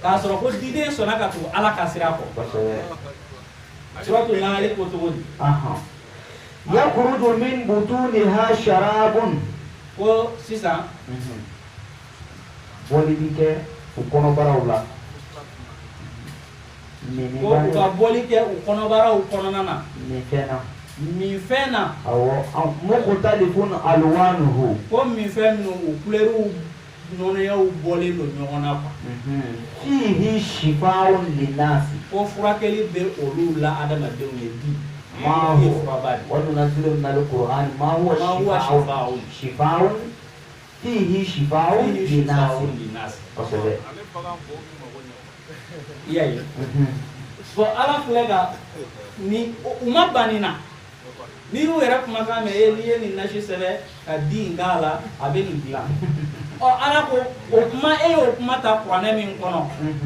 k'a sɔrɔ ko diden sɔnna ka tugu ala ka sira kɔ suratu nahl ko cogo di yakhruju min butuniha sharabun ko sisan bɔli bi kɛ u kɔnɔbaraw la ko u ka bɔli kɛ u kɔnɔbaraw kɔnɔna na minfɛn na awɔ mukhtalifun alwanuhu ko minfɛn minnu u kulɛriw nɔnɔyaw bɔlen don ɲɔgɔn na fihi shifaa'un linnasi ko furakɛli bɛ olu la adamadenw ye bi ما هو وننزل من القرآن ما هو شفاء فيه شفاء للناس iya so ala flega ni uma banina ni u yɛrɛ kumakan mɛn ni ye nin nasi sɛbɛ ka di in k'a la a bɛ nin dilan ala ko o kuma e y'o kuma ta kuranɛ min kɔnɔ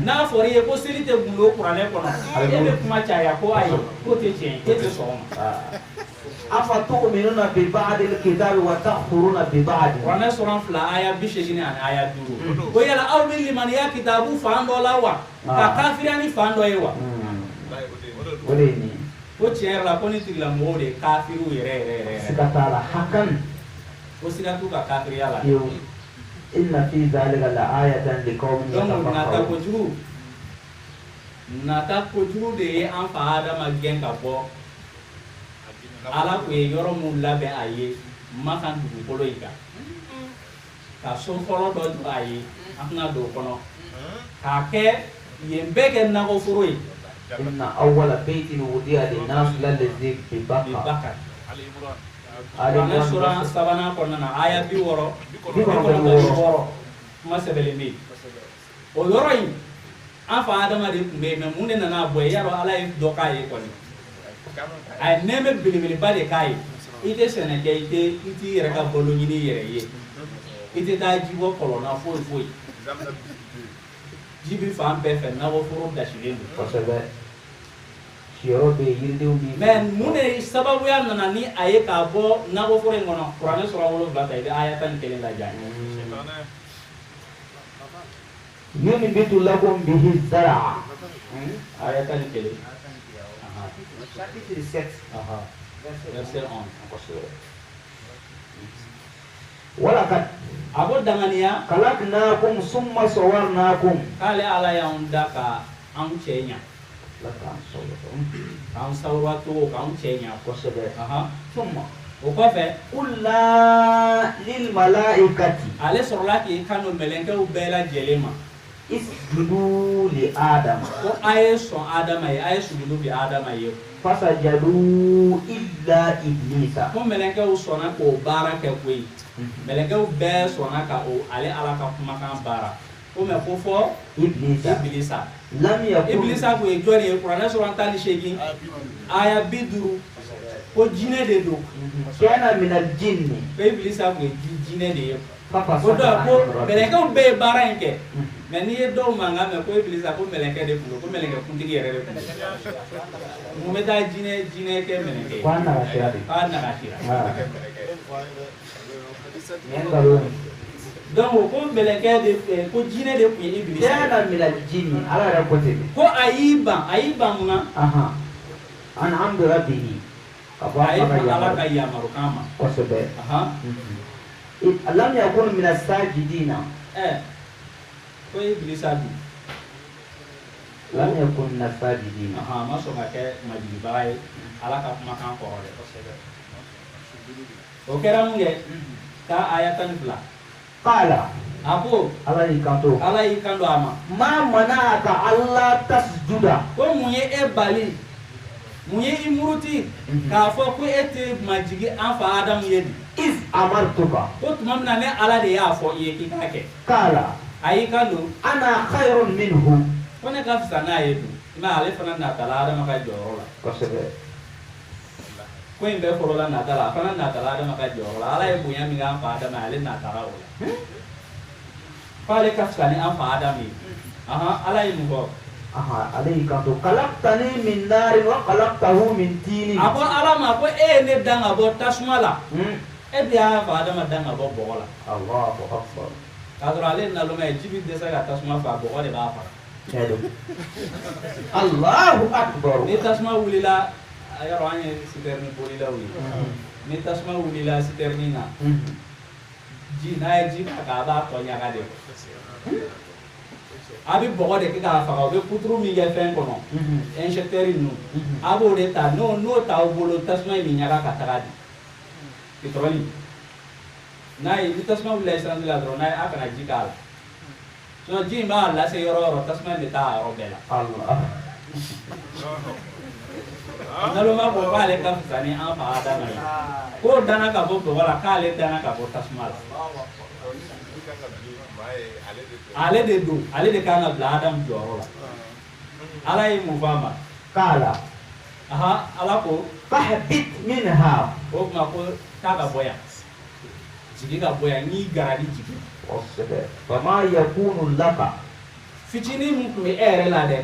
n'a fɔra i ye ko seli tɛ gundo kuranɛ kɔnɔ e bɛ kuma caya ko ayi ko tɛ tiɲɛ e tɛ sɔn o ma afatu'minuna bi ba'dil kitabi wa takfuruna bi ba'd kuranɛ sura 2 aya 80 ani aya 5 ko yala aw bɛ limaniya kitabu fan dɔ la wa ka kafiriya ni fan dɔ ye wa o de ye nin ko tiɲɛ yɛrɛ la ko ni tigilamɔgɔw de ye kafiriw yɛrɛ siga t'a la hakan ko siga t'u ka kafiriya la inna fi dhalika la ayatan liqaumin yatafakkarun nata kojugu de ye an fa adama gɛn ka bɔ ala ko ye yɔrɔ mun labɛn a ye makan dugukolo in kan ka so fɔlɔ dɔ jɔ a ye an tɛna don o kɔnɔ k'a kɛ yen bɛɛ kɛ nakɔforo ye inna awwala baytin wudi'a lin-nas lalladhi bi Bakka kuranɛ sura 3 kɔnɔna na aya 60 kuma sɛbɛnlen bɛ yen o yɔrɔ in an fa adama de tun bɛ yen mais mun de nana bɔ yen yarɔ ala ye dɔ k'a ye kɔni a ye nɛɛmɛ belebeleba de k'a ye i tɛ sɛnɛ kɛ i t'i yɛrɛ ka balo ɲini i yɛrɛ ye i tɛ taa ji bɔ kɔlɔn na foyi foyi ji bɛ fan bɛɛ fɛ nakɔ foro dasilen don kosɛbɛ siyɔrɔ bɛ yen yiridenw bɛ yen mais mun de sababuya nana ni a ye k'a bɔ nakɔ foro in kɔnɔ kuranɛ sura 7 ta i bɛ aya 11 lajɛ ينبت لكم به الزرع aya 11 chapitre 7 verset 11 ولقد a ko danganiya خلقناكم ثم صورناكم k'ale ala y'anw da ka anw cɛ ɲa k'an sawura cogo k'anw cɛ ɲa kosɛbɛ ثم o kɔfɛ قلنا للملائكة ale sɔrɔla k'i kanto mɛlɛkɛw bɛɛ lajɛlen ma اسجدوا لآدم ko a ye sɔn adama ye a ye sujudu kɛ adama ye فسجدوا إلا إبليس ko mɛlɛkɛw sɔnna k'o baara kɛ koyi mɛlɛkɛw bɛɛ sɔnna ka ale ala ka kumakan baara ko mɛ ko fɔ ibilisa لم يكن ibilisa kun ye jɔn ye kuranɛ sura 18 aya 50 ko jinɛ de don كان من الجن ko ibilisa kun ye jinɛ de ye ko ففسق dɔ ko عن ربه mɛlɛkɛw bɛɛ ye baara in kɛ mais n'i ye dɔw mankan mɛn ko ibilisa ko mɛlɛkɛ de kun don ko mɛlɛkɛ kuntigi yɛrɛ de kun don mun bɛ taa jinɛ kɛ mɛlɛkɛ ye k'an naga sira de k'a naga sira donc ko mɛlɛkɛ de ko jinɛ de kun ye ibilisa كان من الجن على ربته ko a y'i ban mun na عن أمر ربه a ye ala ka yamaru kan ma kosɛbɛ لم يكن من الساجدين ko ibilisa dun لم يكن من الساجدين ma sɔn ka kɛ majigibaga ye ala ka kumakan kɔrɔ dɛ kosɛbɛ o kɛra mun kɛ ka aya 12 قال a ko ala y'i kanto a ma ما منعك ألا تسجد ko mun ye e bali mun ye i muruti k'a fɔ ko e tɛ majigi an fa adamu ye di إذ أمرتك ko tuma min na ne ala de y'a fɔ i ye k'i k'a kɛ قال a y'i kanto أنا خير منه ko ne ka fisa n'a ye dun i ma ale fana natala adama ka jɔyɔrɔ la kosɛbɛ ko in bɛɛ fɔlɔla nata la a fana natala adama ka jɔyɔrɔ la ala ye bonya min k'an fa adama ye ale natala o la ko ale ka fisa ni an fa adamu ye ala ye mun fɔ ale y'i kanto خلقتني من نار وخلقته من طين a ko ala ma ko e ye ne dan ka bɔ tasuma la e de y'a fa adama dan ka bɔ bɔgɔ la Allahu akbar k'a sɔrɔ ale naloma ye ji bi dɛsɛ ka tasuma fa bɔgɔ de b'a faga Allahu akbar ni tasuma wulila yɔrɔ an ye sitɛrini bolilaw ye ni tasuma wulila sitɛrini na ji n'a ye ji k'a kan a b'a tɔ ɲaga de a bɛ bɔgɔ de kɛ k'a faga o bɛ puturu min kɛ fɛn kɔnɔ injecteur ninnu a b'o de ta n'o t'aw bolo tasuma in bɛ ɲaga ka taga di pétrole n'a ye ni tasuma wulila essence la dɔrɔn n'a ye a kana ji k'a la sinon ji in b'a lase yɔrɔ o yɔrɔ tasuma in bɛ taa a yɔrɔ bɛɛ la naloma ko k'ale ka fisa ni an fa adama ye k'o danna ka bɔ bɔgɔ la k'ale danna ka bɔ tasuma la ale de don ale de kan ka bila adamu jɔyɔrɔ la ala ye mun fɔ a ma kala ala ko fahbit minha o kuma ko taa ka bɔ yan jigi ka bɔ yan n'i garadi jigi kosɛbɛ fama yakunu laka fitinin mun tun bɛ e yɛrɛ la dɛ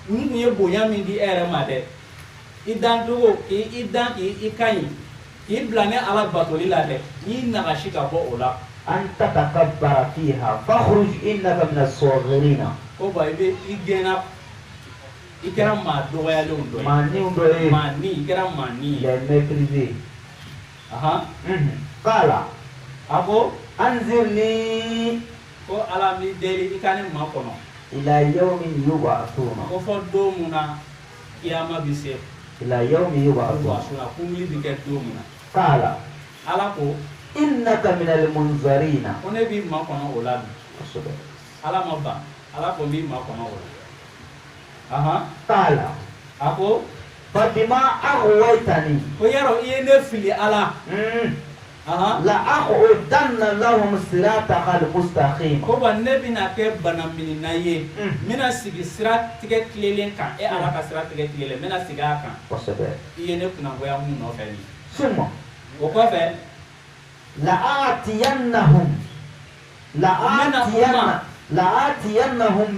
mun tun ye bonya min di e yɛrɛ ma dɛ i dancogo i dan k'i ka ɲi k'i bila ni ala batoli la dɛ n'i nagasi ka bɔ o la an tatakabbara fiha fakhruj innaka min as-saghirin ko ba i gɛnna i kɛra maa dɔgɔyalenw dɔ ye maaninw dɔ ye maani i kɛra maani ye les méprisés kala a ko anzirni ko ala mi deli i ka ne makɔnɔ ila yawmin yub'athuna ko fɔ don mun na kiyama bi se ila yawmin yub'athuna kumuli bi kɛ don mun na kala ala ko innaka min al-munzarina ko ne b'i makɔnɔ o la bi ala ma ban ala ko n b'i makɔnɔ o la kala a ko fabima aghwaytani ko yarɔ i ye ne fili ala la aqudanna lahum sirataka almustaqim ko ba ne bina ke banamini na ye mina sigi sirat tige kilelen kan ala ka sirat tige kilelen mina sigi akan kosebe iye ne kuna goya mun no fɛ ni summa o kɔfɛ la'atiyannahum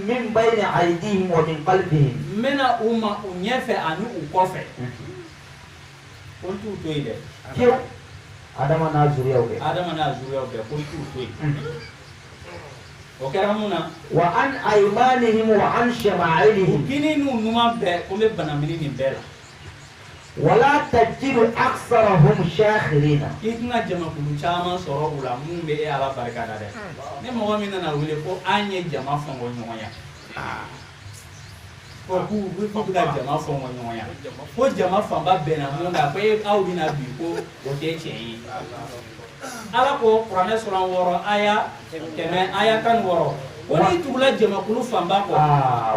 min bayni aydihim wa min qalbihim mina uma u ɲɛfɛ ani u kɔfɛ ko t'u to yi dɛ kiyo adama n'a zuriyaw bɛɛ ko t'u to yi o kɛra mun na wa an aymanihim wa an shama'ilihim kini n'u numan bɛɛ ko n bɛ banamini nin bɛɛ la wala tajidu aksarahum shakhirina i tɛna jamakulu caman sɔrɔ u la mun bɛ ala barika da dɛ ni mɔgɔ min nana wele ko an ye jama fɔngɔ ɲɔgɔn ya ko k'u bɛ ka jama fɔngɔ ɲɔgɔn ya ko jama fanba bɛnna mun kan ko aw bɛna bi ko o tɛ tiɲɛ ye ala ko kuranɛ sura 6 aya 16 ko n'i tugula jamakulu fanba kɔ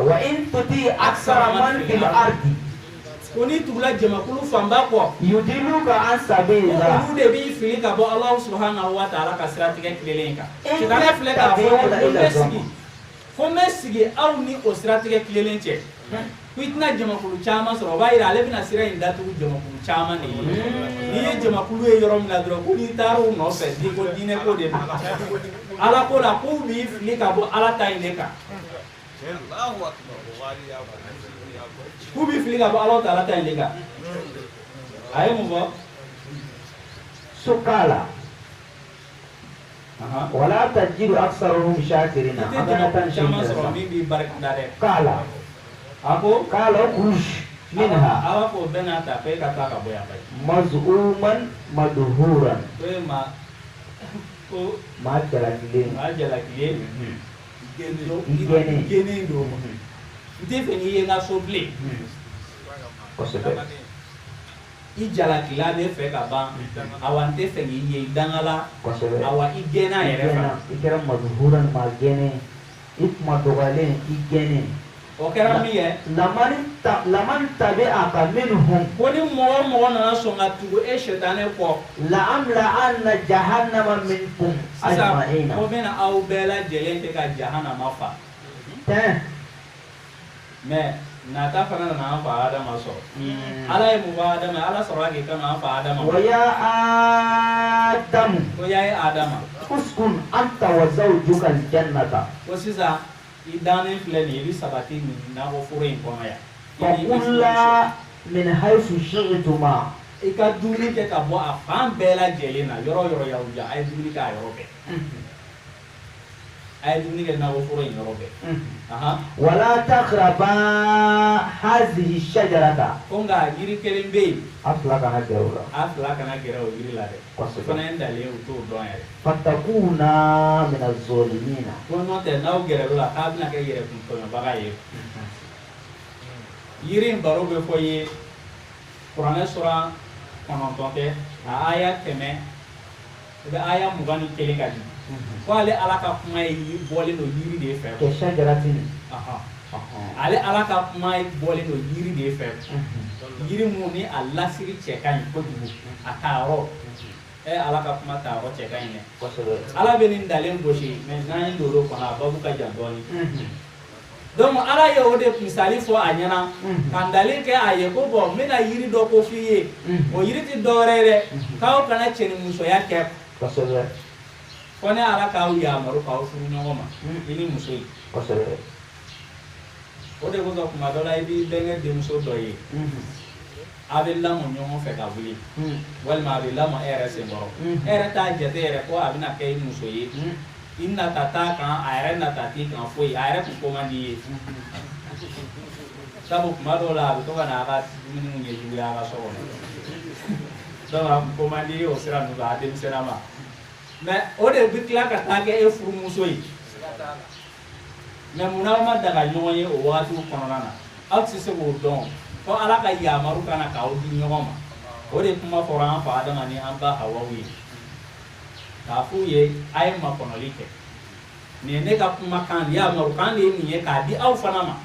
wa in tuti aksara man fil ardi ko n'i tugula jamakulu fanba kɔ yudiluka an sabilillah olu de b'i fili ka bɔ Alahu subhanahu wa ta'ala ka siratigɛ tilelen kan sitanɛ filɛ k'a fɔ ko n bɛ sigi aw ni o siratigɛ tilelen cɛ ko i tɛna jamakulu caman sɔrɔ o b'a yira ale bɛna sira in datugu jamakulu caman de ye n'i ye jamakulu ye yɔrɔ min na dɔrɔn ko n'i taara o nɔfɛ ko diinɛ ko de don ala ko la k'u b'i fili ka bɔ ala ta in de kan k'u b'i fili ka bɔ ala ta in de kan a ye mun fɔ sukala wala tajidu aksarahum shakirina agana tan caman sɔrɔ min b'i barika da dɛ kala ako kala kush minha ala ko bɛɛ n'a ta k'e ka taa ka bɔ yan bayi maz'uman madhuran ko e ma ko maa jalakile genen do n tɛ fɛ n'i ye n ka so bilen kosɛbɛ i jalakila ne fɛ ka ban awa n tɛ fɛ k'i ye i dangala kosɛbɛ awa i gɛnna yɛrɛ fana i kɛra madhuran maa gɛnɛ i kuma dɔgɔyalen i gɛnɛ o kɛra min ye laman tabi'aka minhum ko ni mɔgɔ o mɔgɔ nana sɔn ka tugu e sɛtanɛ kɔ la'amla'anna jahannama minkum sisan ajma'ina ko bɛna aw bɛɛ lajɛlen kɛ ka jahanama fa mais nata fana nana an fa Adama sɔrɔ ala ye mun fɔ Adama ala sɔrɔla k'i kanu an fa Adama wa ya Adamu ko ya ye Adama uskun anta wa zawjuka aljannata ko sisan i dannen filɛ nin ye i bɛ sabati nin nakɔ foro in kɔnɔ yan fakulla min haythu shi'tuma i ka dumuni kɛ ka bɔ a fan bɛɛ lajɛlen na yɔrɔ yɔrɔ y'aw ja a ye dumuni kɛ a yɔrɔ bɛɛ a ye dumuni kɛ nakɔ foro in yɔrɔ bɛɛ wala taqraba hazihi shajarata ko nka yiri kelen bɛ yen a fila kana gɛrɛ o la a fila kana gɛrɛ o yiri la dɛ o fana ye dalen o t'o dɔn yɛrɛ fatakuna min az-zalimina ko n'o tɛ n'aw gɛrɛ o la k'a bɛna kɛ yɛrɛ kun tɔɲɔbaga ye yiri in baro bɛ fɔ ye kuranɛ sura 9 tɛ a aya 100 u bɛ aya 21 ka di ko ale ala ka kuma ye bɔlen don yiri de fɛ ke shajaratin ale ala ka kuma ye bɔlen don yiri de fɛ yiri mun ni a lasiri cɛ ka ɲi kojugu a taayɔrɔ ala ka kuma taayɔrɔ cɛ ka ɲi dɛ ala bɛ nin dalen gosi mais n'an ye don o kɔnɔ a babu ka jan dɔɔnin donc ala ye o de misali fɔ a ɲɛna ka dalen kɛ a ye ko bɔn n bɛna yiri dɔ ko f'i ye o yiri tɛ dɔwɛrɛ ye dɛ k'aw kana cɛ ni musoya kɛ fɔ ne ala k'aw yamaru k'aw furu ɲɔgɔn ma i ni muso ye o de kosɔn kuma dɔ la i b'i bɛnkɛ denmuso dɔ ye a bɛ lamɔ ɲɔgɔn fɛ ka wuli walima a bɛ lamɔ e yɛrɛ senkɔrɔ e yɛrɛ t'a jate yɛrɛ ko a bɛna kɛ i muso ye i nata t'a kan a yɛrɛ nata t'i kan foyi a yɛrɛ kun ko man di ye sabu kuma dɔw la a bɛ to ka na a ka dumuni ɲɛ juguya a ka so kɔnɔ donc a kun ko man di ye o sira ninnu kan a denmisɛnnin ma mais o de bɛ tila ka taa kɛ e furumuso ye mais munna aw ma daga ɲɔgɔn ye o wagatiw kɔnɔna na aw tɛ se k'o dɔn fo ala ka yamaru kana k'aw di ɲɔgɔn ma o de kuma fɔra an fa Adama ni an ba Hawawu ye k'a f'u ye a ye makɔnɔli kɛ nin ye ne ka kumakan nin yamarukan de ye nin ye k'a di aw fana ma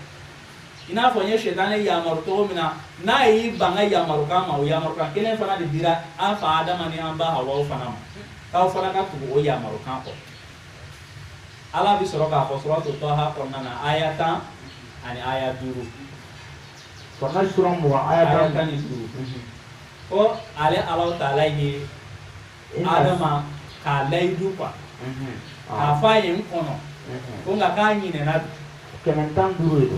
ina fo nye shetane yamaru to mina na yi banga yamaru kama o yamaru kan kelen fana de dira an fa adama ni an ba hawa fana ma ka fana ka tugu o yamaru kan ko ala bi soro ka ko suratu taha ko nana ayatan ani aya duru Karena surah muwa ayatan duru ko ale Allah taala yi adama ka laidu kwa ka fa yin kono ko nga ka nyine na kementan dulu itu.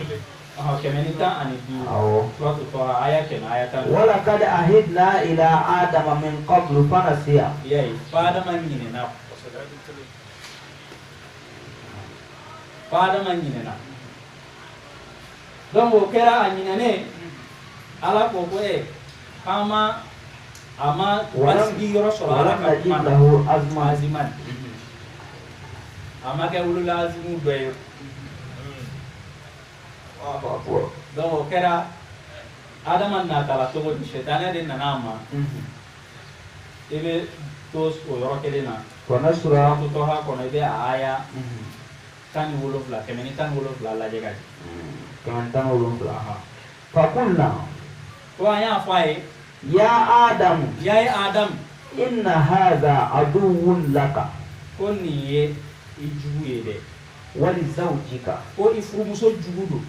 kemenita ani duru suratu taha ayatan Wala kad ahidna ila adama min qablu fanasiya. yai fa adama nyine na pada manyina donc o kera anyina ne ala ko ko e kama ama wasgi yoro so ala ka lahu azman ama ke ulul azimu be donc o kera adama na kala to go shetane de nanama ebe tos o yoro kelena Karena surah to ha kono be aya kan wolofla kemeni tan wolofla la jega kementan ulun belah. Fakulna ko aya fai ya Adam adam inna hadha aduwwun laka ko ni ye ijugu ye de wa li zawjika ko ifurumuso jugudo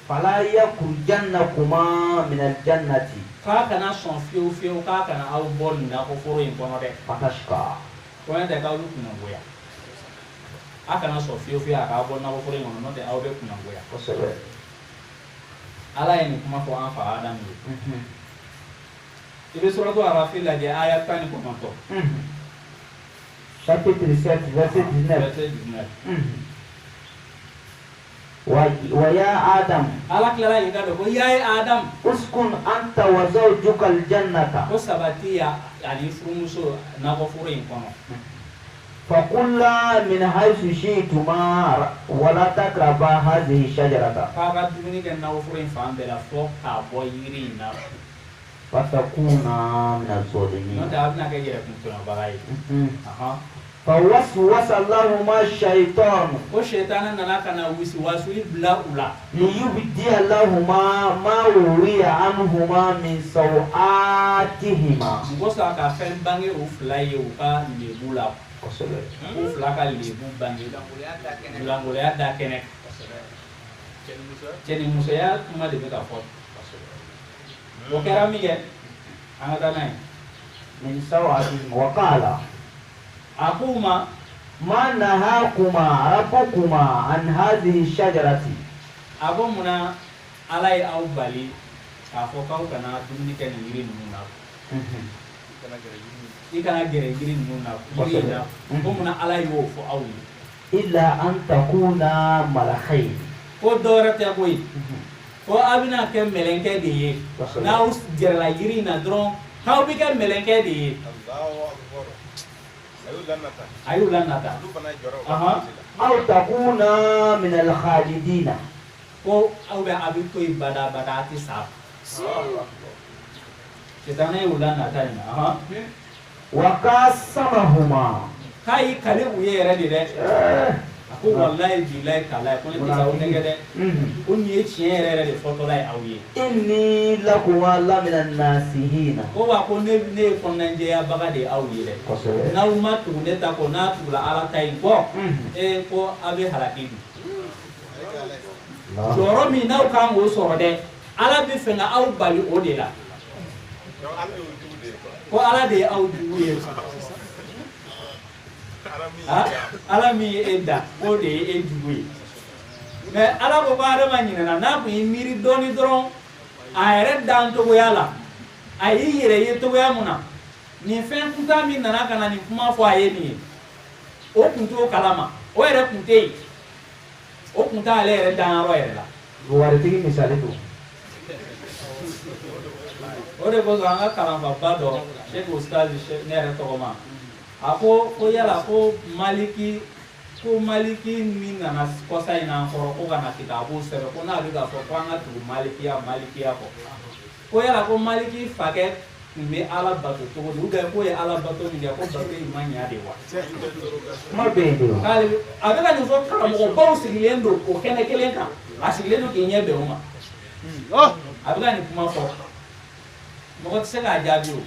fala yakhrujanakuma min aljannati ka kana son fiu ka kana aw bol na ko foro in kono de fatashqa. ko ende ka lu kuna boya akana so fiu aka bol na ko foro in kono de aw be kuna boya Kosebe. ala en kuma ko an fa adam ni ibe suratu arafil la de ayat tan ko manto Chapitre 7 verset 19. Wa ya Adam ala klara ida do ko yayi adam uskun anta wa zawjuka aljannata ko sabatiya ali furumuso na ko foro in kono فقلنا من حيث شئتما ولا تقربا هذه الشجرة kaga dumuni ke na ko foro in fan bela fo ka bo yiri na فتكونا من no الظالمين. da abna ke yere kun tuna bagai aha فوسوس لهما الشيطان ko shaytanan nana kana wisi wasuli bla ula ليبدي لهما ما وري عنهما من سوآتهما. ngosa ka fen bange o fly o ka lebula o fla ka lebu bange langole ada kene ceni muso ya kuma de ka fot o kera mi ge angata nai من سوآتهما وقال akuma ما نهاكما ربكما عن هذه الشجرة abo muna alai au bali ka fo ka kana dumni ken yiri nuna ikana gere yiri nuna yiri na ko muna alai wo fo au إلا أن تكونا ملكين. ko dora te boy ko abina ke melenke de ye na us gerla yiri na dron how bi ke melenke de ye Allahu akbar ayu lanata aha أو تكونا من الخالدين. ko au be abi ko ibada ti sa kita ne ulanata ina aha وقاسمهما kai kale uye re de ko wallahi billahi kala ko ne ta wonde gede ko ni chien re de foto lai awye إني لكما لمن الناسين. ko wa ko ne ko nanje ya baga de awye de na uma tu ne ta ko na tu la ala tai ko e ko abe halaki joro mi na ka ngo so de ala bi fe na aw bali o de la ko ala de aw duye ala mi eda ko de e duye me ala ko ba da manyina na ko miri doni dron a ere dan to yala ayi yere ye to ya muna ni fen kuta mi nana kana ni kuma fo aye ni o kunto kalama o ere kunte o kunta ale ere dan ro ere la Buwaritigi misali tu. o de bo anga kalamba bado sheikh ustaz sheikh ne ere to ma ako ko yala ko maliki min nana kosa ina ko kana kitabu sere ko na biga fo ko anga tu maliki ya ko yala ko maliki fake me ala bato to do ga ko ya ala bato ni ko bato imanya de wa Mabendo. kale aga ni fo kala mo ko sigilendo ko kene kelenka asigilendo ke nyebe uma a bɛ ka nin kuma fɔ mɔgɔ tɛ se k'a jaabi o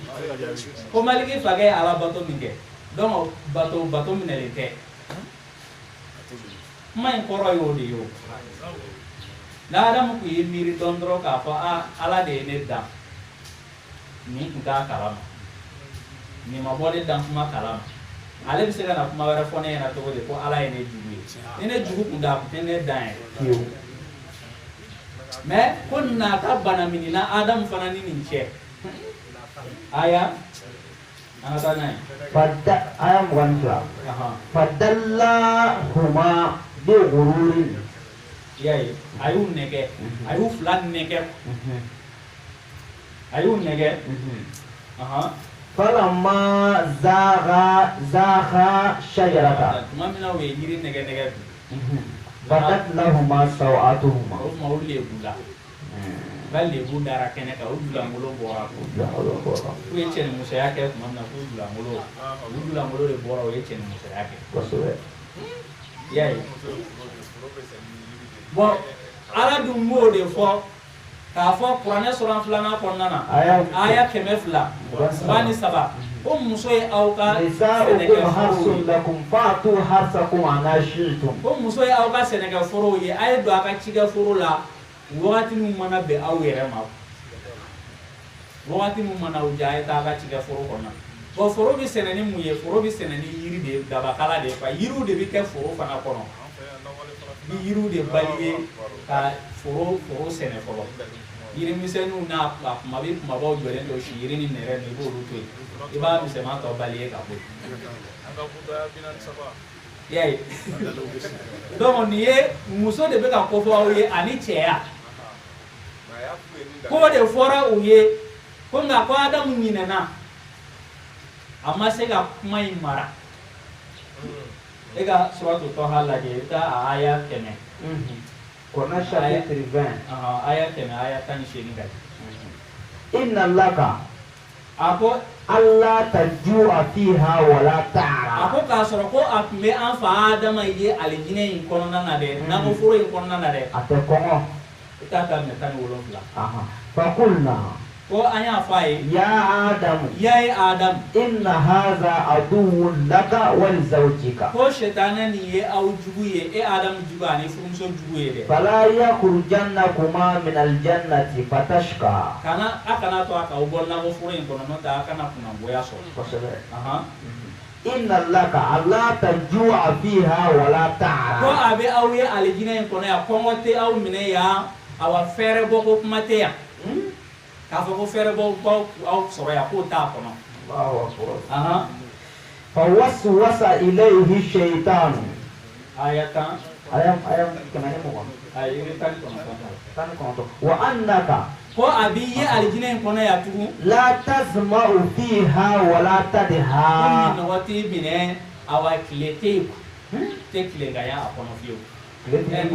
ko Maliki fakɛ ye Ala bato min kɛ donc bato minɛlen tɛ kuma in kɔrɔ y'o de ye o n'Adamu kun ye miiri dɔn dɔrɔn k'a fɔ Ala de ye ne dan nin kun t'a kalama nin ma bɔ ne dan kuma kalama ale bɛ se ka na kuma wɛrɛ fɔ ne ɲɛna cogo di ko Ala ye ne jugu ye ni ne jugu kun t'a kun tɛ ne dan ye fiyewu mais ko nata bana min na Adamu fana ni nin cɛ aya an ka taa n'a ye aya 22 fadallahuma bi ghururin yayi a y'u nɛgɛ a y'u fila nɛgɛ a y'u nɛgɛ falamma zagha shajarata tuma min na u ye yiri nɛgɛ badat lahuma sawatuhuma o tuma u lebu la u ka lebu dara kɛnɛ kan u dulangolo bɔra k'u ye cɛnimusoya kɛ tuma min na k'u dulangolo de bɔra u ye cɛnimusoya kɛ yayi bon Ala dun b'o de fɔ k'a fɔ kuranɛ sura 2nan kɔnɔna na aya 223 ko muso ye aw ka sɛnɛkɛforow ye a ye don a ka cikɛforo la wagati min mana bɛn aw yɛrɛ ma wagati min mana u diya a ye taa a ka cikɛforo kɔnɔ bon foro bɛ sɛnɛ ni mun ye foro bɛ sɛnɛ ni yiri de ye dabakala de ye yiriw de bɛ kɛ foro fana kɔnɔ ni yiriw de bali ye ka foro sɛnɛ fɔlɔ yirimisɛnninw n'a kumabaw jɔlen don si yiri ni nɛrɛ i b'olu to yen i b'a misɛnman tɔ bali ye ka bɔ yen y'a ye donc nin ye muso de bɛ ka kofɔ aw ye ani cɛya ko de fɔra u ye ko nka ko Adamu ɲinɛna a ma se ka kuma in mara e ka suratu Tɔha lajɛ i bɛ taa a aya 100 Kona chapitre 20 aya 100 aya 18 ka inna laka ako alla tajua fiha wala ta'ra ako k'a sɔrɔ ko a tun bɛ an fa Adama ye alijinɛ in kɔnɔna na dɛ nakɔ foro in kɔnɔna na dɛ a tɛ kɔngɔ i t'a ta minɛ 17 fakulna ko an y'a fɔ a ye ya Adamu Adamu inna hadha aduwwun laka wa li zawjika ko shetana nin ye aw jugu ye Adamu jugu ani furumuso jugu ye dɛ fala yakhrujannakuma min aljannati fatashqa kana to a k'aw bɔ nakɔ foro in kɔnɔ n'o tɛ a kana kunnangoya sɔrɔ kosɛbɛ inna laka alla tajua fiha wala ta'ra ko a bɛ aw ye alijinɛ in kɔnɔ yan kɔngɔ tɛ aw minɛ yan awa fɛɛrɛ bɔ ko kuma tɛ yan k'a fɔ ko fɛɛrɛ bɔ aw sɔrɔ yan k'o t'a kɔnɔ fawaswasa ilayhi shaytanu aya 10 aya 109 wa annaka ko a b'i ye alijinɛ in kɔnɔ yan tugun la tasma'u fiha wala tadha ko nin nɔgɔ t'i minɛ awa tile tɛ yen tɛ tilenganya a kɔnɔ fiyewu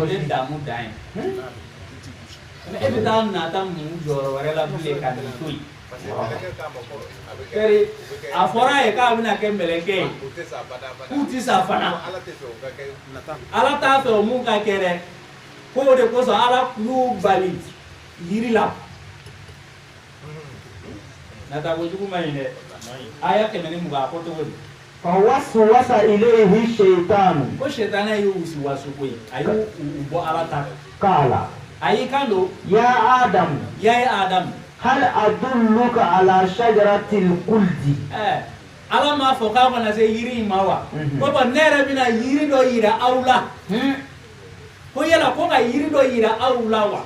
o de damu dan ye e bɛ taa nata mun jɔyɔrɔ wɛrɛ la bilen ka nin to yen a fɔra a ye k'a bɛna kɛ mɛlɛkɛ ye k'u tɛ sa fana Ala t'a fɛ o mun ka kɛ dɛ ko o de kosɔn Ala y'u bali yiri la nata kojugu ma ɲi dɛ aya 120 a ko cogo di fawaswasa ilayhi shaytanu ko shetana y'u wasiwasu koyi a y'u bɔ Ala ta qala a y'i kan don ya Adamu Adamu hal adulluka ala shajaratil khuldi Ala m'a fɔ k'a kana se yiri in ma wa ko ne yɛrɛ bɛna yiri dɔ yira aw la ko yala ko ka yiri dɔ yira aw la wa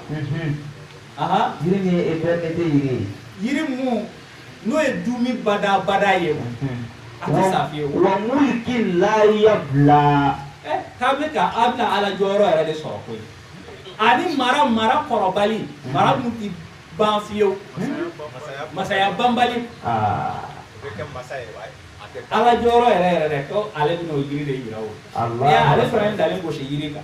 yiri min ye eternité yiri yiri mun n'o ye dumi bada ye a tɛ sa fiyewu wa mulkin la yabla k'a bɛ ka a bɛna Ala jɔyɔrɔ yɛrɛ de sɔrɔ koyi ani mara kɔrɔbali mara mun ti ban fiyewu masaya banbali Ala jɔyɔrɔ yɛrɛ dɛ ko ale bɛna o yiri de yira o ale fana ye dalen gosi yiri kan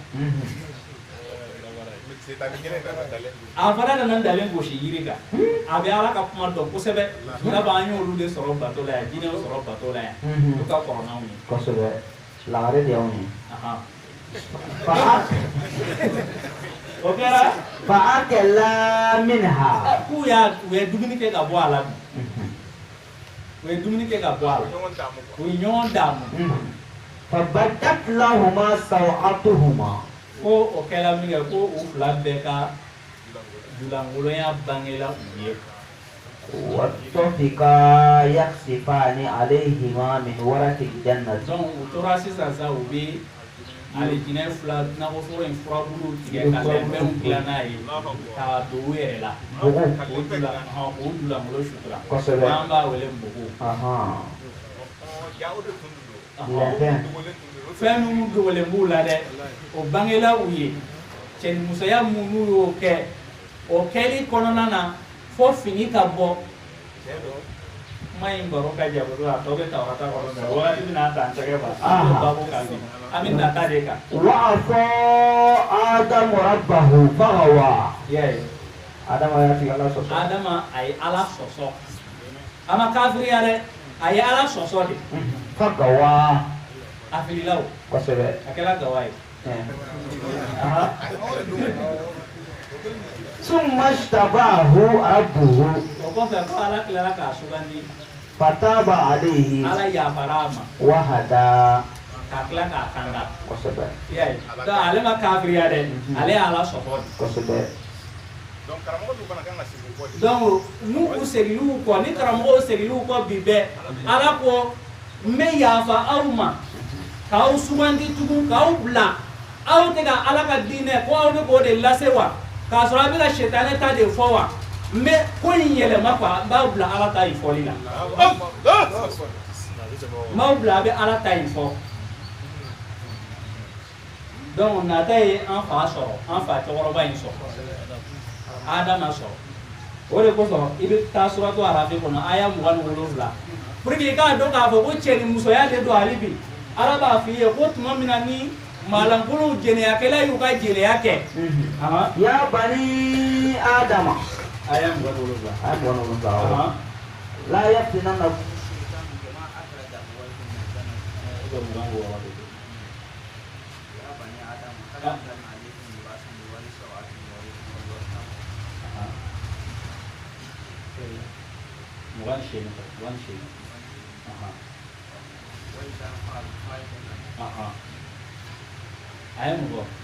a fana nana dalen gosi yiri kan a bɛ Ala ka kuma dɔn kosɛbɛ i n'a fɔ an y'olu de sɔrɔ bato la yan jinɛw sɔrɔ bato la yan o ka kɔrɔ n'anw ye kosɛbɛ lagare de y'anw ye okera فأكلا منها ku ya we dumuni ke ka bɔ ala we dumuni ke ka bɔ ala u ɲɔgɔn damu فبدت لهما سوءاتهما ko o kɛla min kɛ ko u fila bɛɛ ka dulankolonya bangela u ye واتفقا يخسفان عليهما من ورق الجنة donc u tora sisan sa u bɛ alijinɛ fila nakɔ foro in furabulu tigɛ ka lɛnfɛnw dilan n'a ye k'a don u yɛrɛ la k'o dulankolo sutura n'an b'a wele npogo fɛn minnu dogolen b'u la dɛ o bangela u ye cɛnimusoya minnu y'o kɛ o kɛli kɔnɔna na fo fini ka bɔ kuma in baro ka jan a tɔ bɛ Tawurata kɔnɔ mɛ wagati bɛna ta n tɛgɛ ma babu kan bi an bɛ nata de kan. وعصى آدم ربه فغوى y'a ye Adama y'a tigɛ Ala sɔsɔ Adama a ye Ala sɔsɔ a ma kafiriya dɛ a ye Ala sɔsɔ de فغوى a filila o kosɛbɛ a kɛra gawa ye. ثم اشتباه ربه o kɔfɛ ko Ala tilara k'a sugandi فتاب عليه Ala yafara a ma وهدى k'a tila k'a kanda. kosɛbɛ y'a ye donc ale ma kafiriya dɛ ale ye Ala sɔsɔ de. kosɛbɛ donc n'u u segil'u kɔ ni karamɔgɔw segil'u kɔ bi bɛɛ Ala ko n bɛ yafa aw ma k'aw sugandi tugun k'aw bila aw tɛ ka Ala ka diinɛ ko aw bɛ k'o de lase wa k'a sɔrɔ a bɛ ka sɛtanɛ ta de fɔ wa n bɛ ko in yɛlɛma quoi n b'aw bila Ala ta in fɔli la n b'aw bila a bɛ Ala ta in fɔ donc nata ye an fa sɔrɔ an fa cɛkɔrɔba in sɔrɔ Adama sɔrɔ o de kosɔn i bɛ taa suratu Arafi kɔnɔ aya 27 pour que i k'a dɔn k'a fɔ ko cɛnimusoya de don hali bi Ala b'a f'i ye ko tuma min na ni maalankolonw jɛnɛyakɛla y'u ka jɛnɛya kɛ ya bani Adama aya 27 aya 27 la yaftinannakum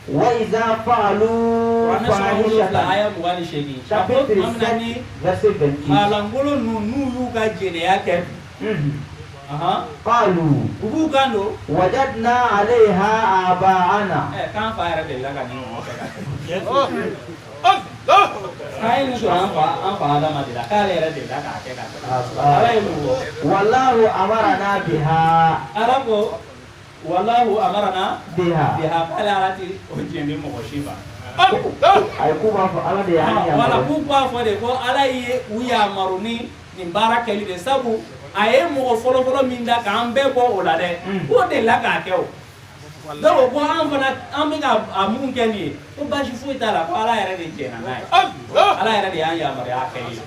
وإذا فعلوا فاحشة maalankolon n'u y'u ka jɛnɛya kɛ قالوا u b'u kan don وجدنا عليها آباءنا k'an fa yɛrɛ delila ka nin mɔgɔ kɛ ka tɛmɛ k'an ye nin sɔrɔ an fa Adama de la k'ale yɛrɛ delila k'a kɛ ka tɛmɛ Ala ye mun fɔ والله أمرنا بها Ala ko wallahu amarana biha k'ale Ala ti o jɛn ni mɔgɔ si ma ay ku b'a fɔ Ala de y'a yamaru wala k'u b'a fɔ de ko Ala ye u yamaru ni nin baara kɛli de sabu a ye mɔgɔ fɔlɔ min da k'an bɛɛ bɔ o la dɛ k'o delila k'a kɛ o donc ko an fana an bɛ ka a mun kɛ nin ye ko baasi foyi t'a la ko Ala yɛrɛ de jɛnna n'a ye Ala yɛrɛ de y'an yamaruya kɛli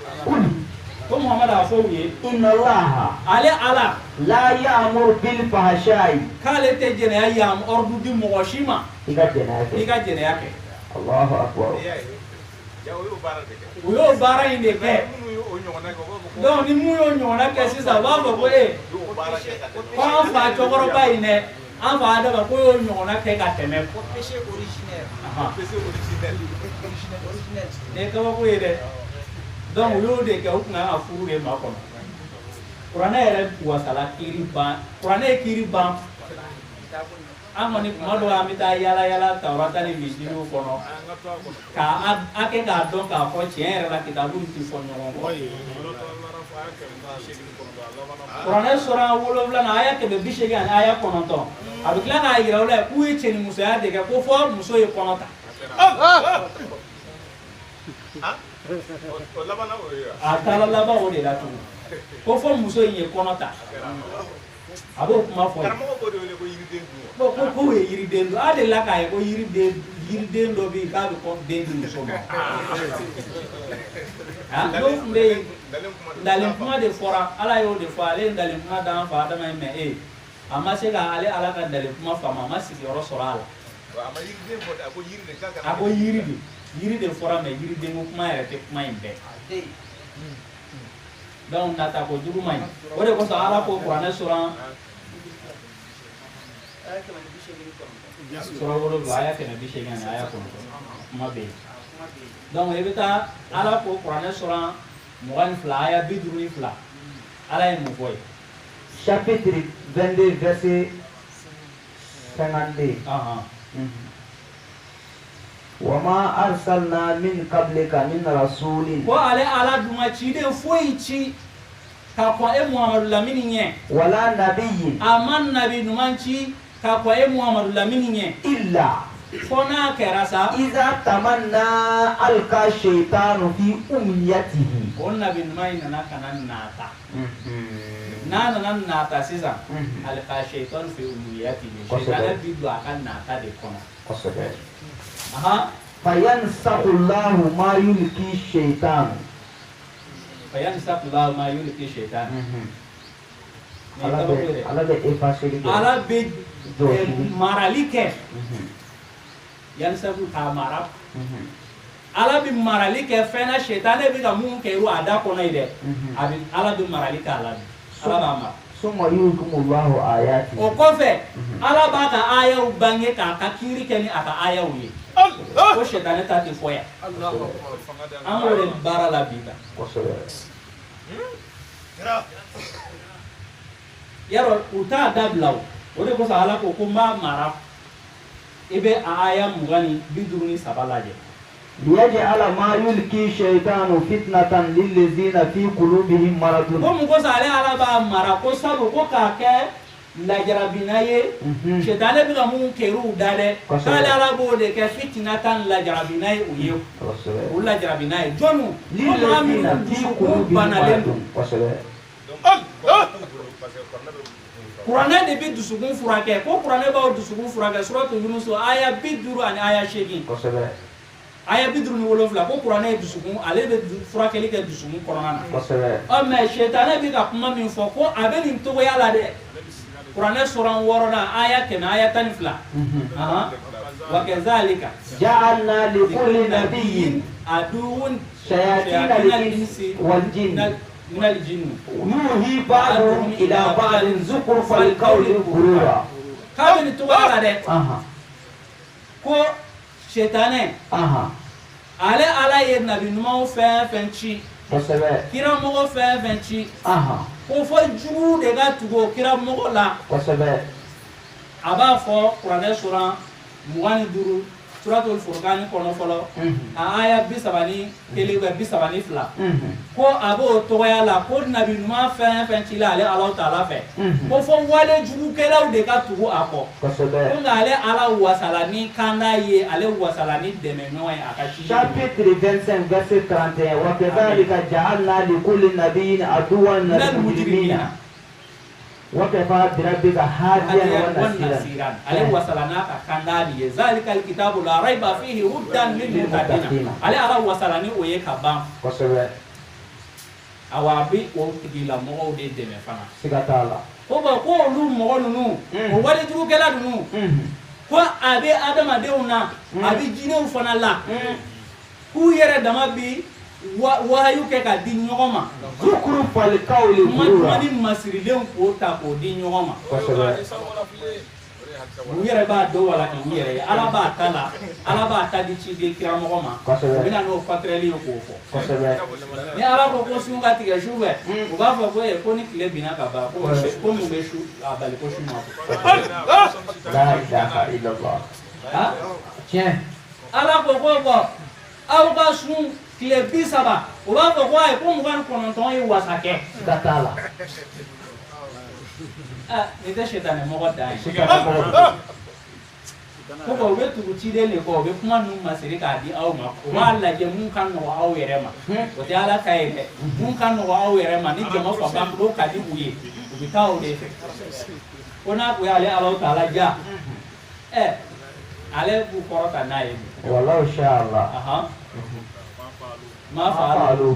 ko Muhamadu a fɔ u ye inna Allah ale Ala la ya'muru bil fahsha'i k'ale tɛ jɛnɛya yam ordre di mɔgɔ si ma i ka jɛnɛya kɛ Allahu akbar u y'o baara in de kɛ donc ni mun y'o ɲɔgɔnna kɛ sisan u b'a fɔ ko ko an fa cɛkɔrɔba in dɛ an fa Adama ko y'o ɲɔgɔnna kɛ ka tɛmɛ nin ye kabako ye dɛ donc u y'o de kɛ u tun kan ka furu de makɔnɔ kuranɛ yɛrɛ wasala kiiri ban kuranɛ ye kiiri ban an kɔni tuma dɔw an bɛ taa yala yala Tawurata ni Misiriw kɔnɔ k'a kɛ k'a dɔn k'a fɔ tiɲɛ yɛrɛ la kitabu ti fɔ ɲɔgɔn kɔ kuranɛ sura 7 na aya 180 ani aya 9 a bɛ tila k'a yira u la k'u ye cɛnimusoya de kɛ ko fɔ muso ye kɔnɔ ta a taara laban o de la tugun ko fɔ muso in ye kɔnɔ ta a b'o kuma fɔ ye ko ye yiriden dɔ a delila k'a ye ko yiriden dɔ bɛ yen k'a bɛ den di muso ma n'o tun bɛ yen ndalen kuma de fɔra Ala y'o de fɔ ale ye ndalen kuma d'an fa Adama ye mais a ma se ka ale Ala ka ndalen kuma faamu a ma sigiyɔrɔ sɔrɔ a la a ko yiri de yiri de fɔra mais yiriden ko kuma yɛrɛ tɛ kuma in bɛɛ donc nata ko jugu man ɲi o de kosɔn ala ko kuranɛ sura 7 aya 180 aya 9 kuma bɛ yen donc i bɛ taa ala ko kuranɛ sura 22 aya 52 ala ye mun fɔ ye chapitre 22 verset 52 وما أرسلنا من قبلك من رسول وعلى على دمشيد فويتي كقوى محمد لمنين ولا نبي أمان نبي دمشي كقوى محمد لمنين إلا فنا كراسا إذا تمنى ألقى الشيطان في أمنيته والنبي دمشي نانا كنا ناتا نانا ناتا سيزا ألقى الشيطان في أمنيته الشيطان بيدو أكان ناتا دي كنا فينسخ الله ما يلقي الشيطان فينسخ الله ما يلقي الشيطان على بإفاسير على بماراليك ينسخ كمارا على بماراليك فينا الشيطان بيجا ممكن يروح أدا كنا يده على بماراليك على بامر ثم يلقم الله آياته وكفى على بعض آية وبنية كأكيري كني أكا آية ويه ko shetane ta ti foya amore bara la bida yaro uta dablaw o de ko sala ko ma mara ibe aya mugani biduruni sabalaje liyaj'ala ma yulki shaytanu fitnatan lillazina fi qulubihim maradun ko mu ko sale ala ba mara ko sabu ko ka ke la jarabinaye shetane bi mun keru dale kala arabo de ke fitnatan la jarabinaye uye o la jarabinaye jonu lillazina fi qulubihim maradun Qur'an de bi dusukun furake ko Qur'an ba dusukun furake suratu yunus aya biduru ani aya shegi aya biduru ni wolofla ko Qur'an e dusukun ale be furake li ke dusukun korona o mais shetane bi ka kuma min fo ko abeni to yala de Qur'an suran worona aya ken aya tanfla wa kadhalika ja'alna li kulli nabiyyin aduun shayatin al-insi wal jinn من الجن يوحي بعضهم إلى بعض زخرف القول غرورا كابن توغالا ده كو شيطان على على النبي نمو فنشي كيرا مغو فنشي كو فجو دغا تغو كيرا مغو لا ابا فو قران سورة مواني دورو suratul furqan kono folo aya bisabani kele ga bisabani fla ko abo to yala ko nabi numa fen chila ale allah taala fe ko fo wale jugu kelaw de ka tugu ako ko ngale ala wasalani kanda ye ale wasalani deme noy akachi chapitre 25 verset 31 wa kadhalika ja'alna li kulli nabiyyin aduwan lil mujrimina وكفى بربك هاديا ونصيرا عليه وصلنا كانداني ذلك الكتاب لا ريب فيه هدى للمتقين عليه على وصلني ويكبام awabi o tigila mo de deme fana sigatala ko ba ko lu mo nunu o wali jugu gela nunu ko abe adama de una abi jine fana la ku yere dama bi wahayu ke ka di nyogoma zukuru fal qawli mani masirilen ko ta ko di nyogoma mu yere ba do wala ki yere ala ba ta di ci de kira mogoma bina no fatreli ko fo ni ala ko sunga tiga shuwe o ba fo ko e ko ni kile bina ka ba ko mu be shu abali ko shu ma la ilaha illallah tiens ala ko aw ba sun kile bisaba o ba fo ko ay ko mu kan kononton yi wasake datala ni de shetane mo godda ko ko be tu ci de le ko be kuma nu masiri ka di aw ma ko wala je mun kan no aw yere ma o te ala kai de mun kan no aw yere ma ni je mo fa ba ko ka di uye o bi ta o de fe ko na ko ale ala taala ja ale bu korota na yi wallahi insha Allah ما فعلوا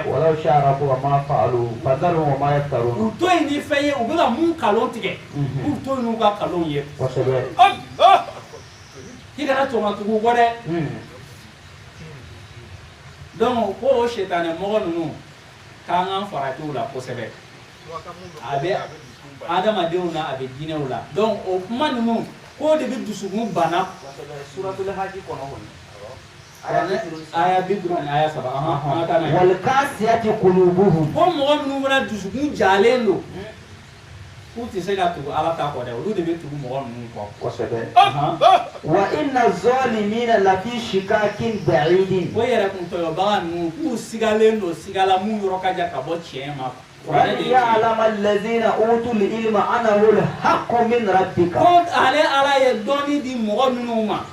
ولو شاء ربك ما فعلوا فذرهم وما يفترون تو ني فيه او بلا مون كالون تيكي او تو نو غا كالون يه وسبه كده تو ما تو غوري donc ko shetane mɔgɔ ninnu k'an k'an farati u la kosɛbɛ a bɛ adamadenw na a bɛ diinɛw la donc o kuma ninnu ko de bɛ dusukun bana suratul haji kɔnɔ aya 50 ani aya 7 wal kasiyati qulubuhum ko mɔgɔ minnu fana dusukun jalen don k'u tɛ se ka tugu ala ta kɔ dɛ olu de bɛ tugu mɔgɔ ninnu kɔ kosɛbɛ wa inna zalimina lafi shikakin ba'idin ko yɛrɛ kun tɔyɔbaga ninnu k'u sigalen don sigala mun yɔrɔ ka jan ka bɔ tiɲɛ ma وَلْيَعْلَمَ الَّذِينَ أُوتُوا الْعِلْمَ أَنَّهُ الْحَقُّ مِنْ رَبِّكَ ko ale ala ye dɔnni di mɔgɔ minnu ma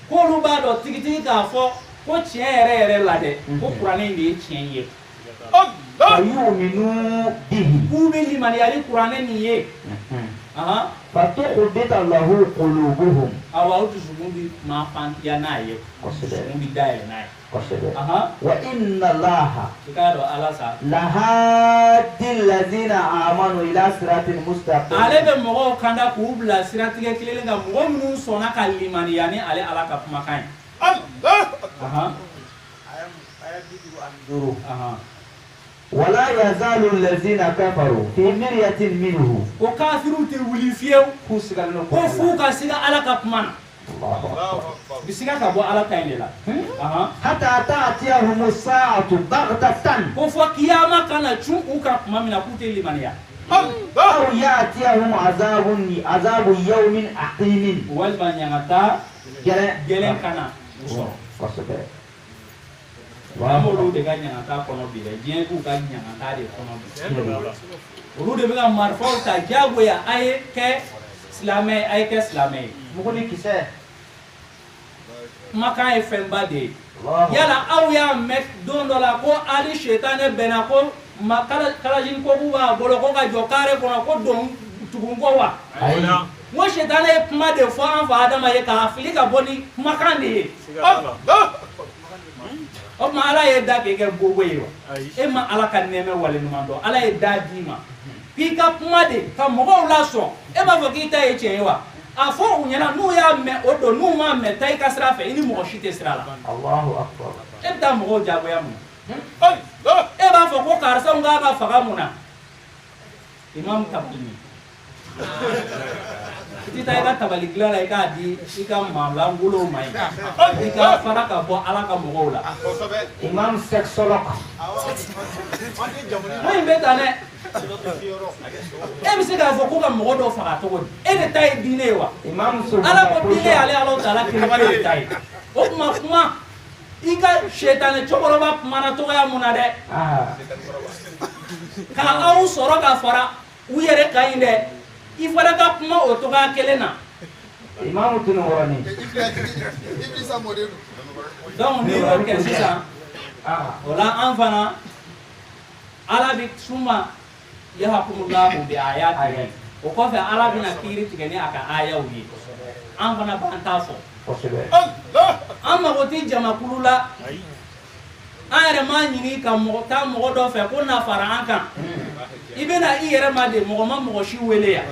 k'olu b'a dɔn tigitigi k'a fɔ ko tiɲɛ yɛrɛ la dɛ ko kuranɛ in de ye tiɲɛ ye فَيُؤْمِنُوا بِهِ k'u bɛ limaniyali kuranɛ nin ye فَتُخْبِتَ لَهُ قُلُوبُهum awa o dusukun bi ma fantiya n'a ye dusukun bi dayɛlɛ n'a ye وَإِنَّ اللَّهَ i k'a dɔn ala sa لَهَادِي الَّذِينَ آمَنُوا إِلَى صِرَاطٍ مُسْتَقِيمٍ ale bɛ mɔgɔw kanda k'u bila siratigɛ kelen kan mɔgɔ minnu sɔnna ka limaniya ni ale ala ka kumakan ye ولا يزال الذين كفروا في مرية منه ko kafiriw tɛ wuli fiyewu ko f'u ka siga ala ka kuma na bi siga ka bɔ ala ta in de la حتى تأتيهم الساعة بغتة ko fɔ kiyama kana cun u ka kuma min na k'u tɛ limaniya أو يأتيهم عذاب يوم عقيم walima ɲangata gɛlɛn kana u sɔrɔ an b'olu de ka ɲangata kɔnɔ bi dɛ diɲɛ k'u ka ɲangata de kɔnɔ bi olu de bɛ ka marifaw ta diyagoya a ye kɛ silamɛ ye a ye kɛ silamɛ ye mugu ni kisɛ kumakan ye fɛnba de ye yala aw y'a mɛn don dɔ la ko ali setanɛ bɛnna ko kalajini ko k'u b'a bolo ko ka jɔ kare kɔnɔ ko don tugun kɔ wa n ko setanɛ ye kuma de fɔ an fa adama ye k'a fili ka bɔ ni kumakan de ye o tuma ala ye da k'e kɛ gogo ye wa e ma ala ka nɛɛmɛ waleɲuman dɔn ala ye da d'i ma k'i ka kuma de ka mɔgɔw lasɔn e b'a fɔ k'i ta ye tiɲɛ ye wa a fɔ u ɲɛna n'u y'a mɛn o don n'u m'a mɛn taa i ka sira fɛ i ni mɔgɔ si tɛ sira la e bɛ taa mɔgɔw jagoya mun e b'a fɔ ko karisa n k'a ka faga mun na imamu tabali i tɛ taa i ka tabali dilan la i k'a di i ka malankolon ma ye i ka fara ka bɔ ala ka mɔgɔw la imam sexologue ko in bɛ tan dɛ e bɛ se k'a fɔ ko ka mɔgɔ dɔ faga cogo di e de ta ye diinɛ ye wa ala ko diinɛ y'ale ala ta'ala kiriba de ta ye o tuma kuma i ka setanɛ cɛkɔrɔba kumana cogoya mun na dɛ ka aw sɔrɔ ka fara u yɛrɛ ka ɲi dɛ i fana ka kuma o cogoya kelen na imamu tunu wɔrɔni donc ni y'o kɛ sisan o la an fana ala bɛ suma yahakumullahu bi ayatihi o kɔfɛ ala bɛna kiiri tigɛ ni a ka ayaw ye an fana b'an ta fɔ an mago tɛ jamakulu la an yɛrɛ m'a ɲini ka taa mɔgɔ dɔ fɛ ko na fara an kan i bɛna i yɛrɛ ma de mɔgɔ ma mɔgɔ si wele yan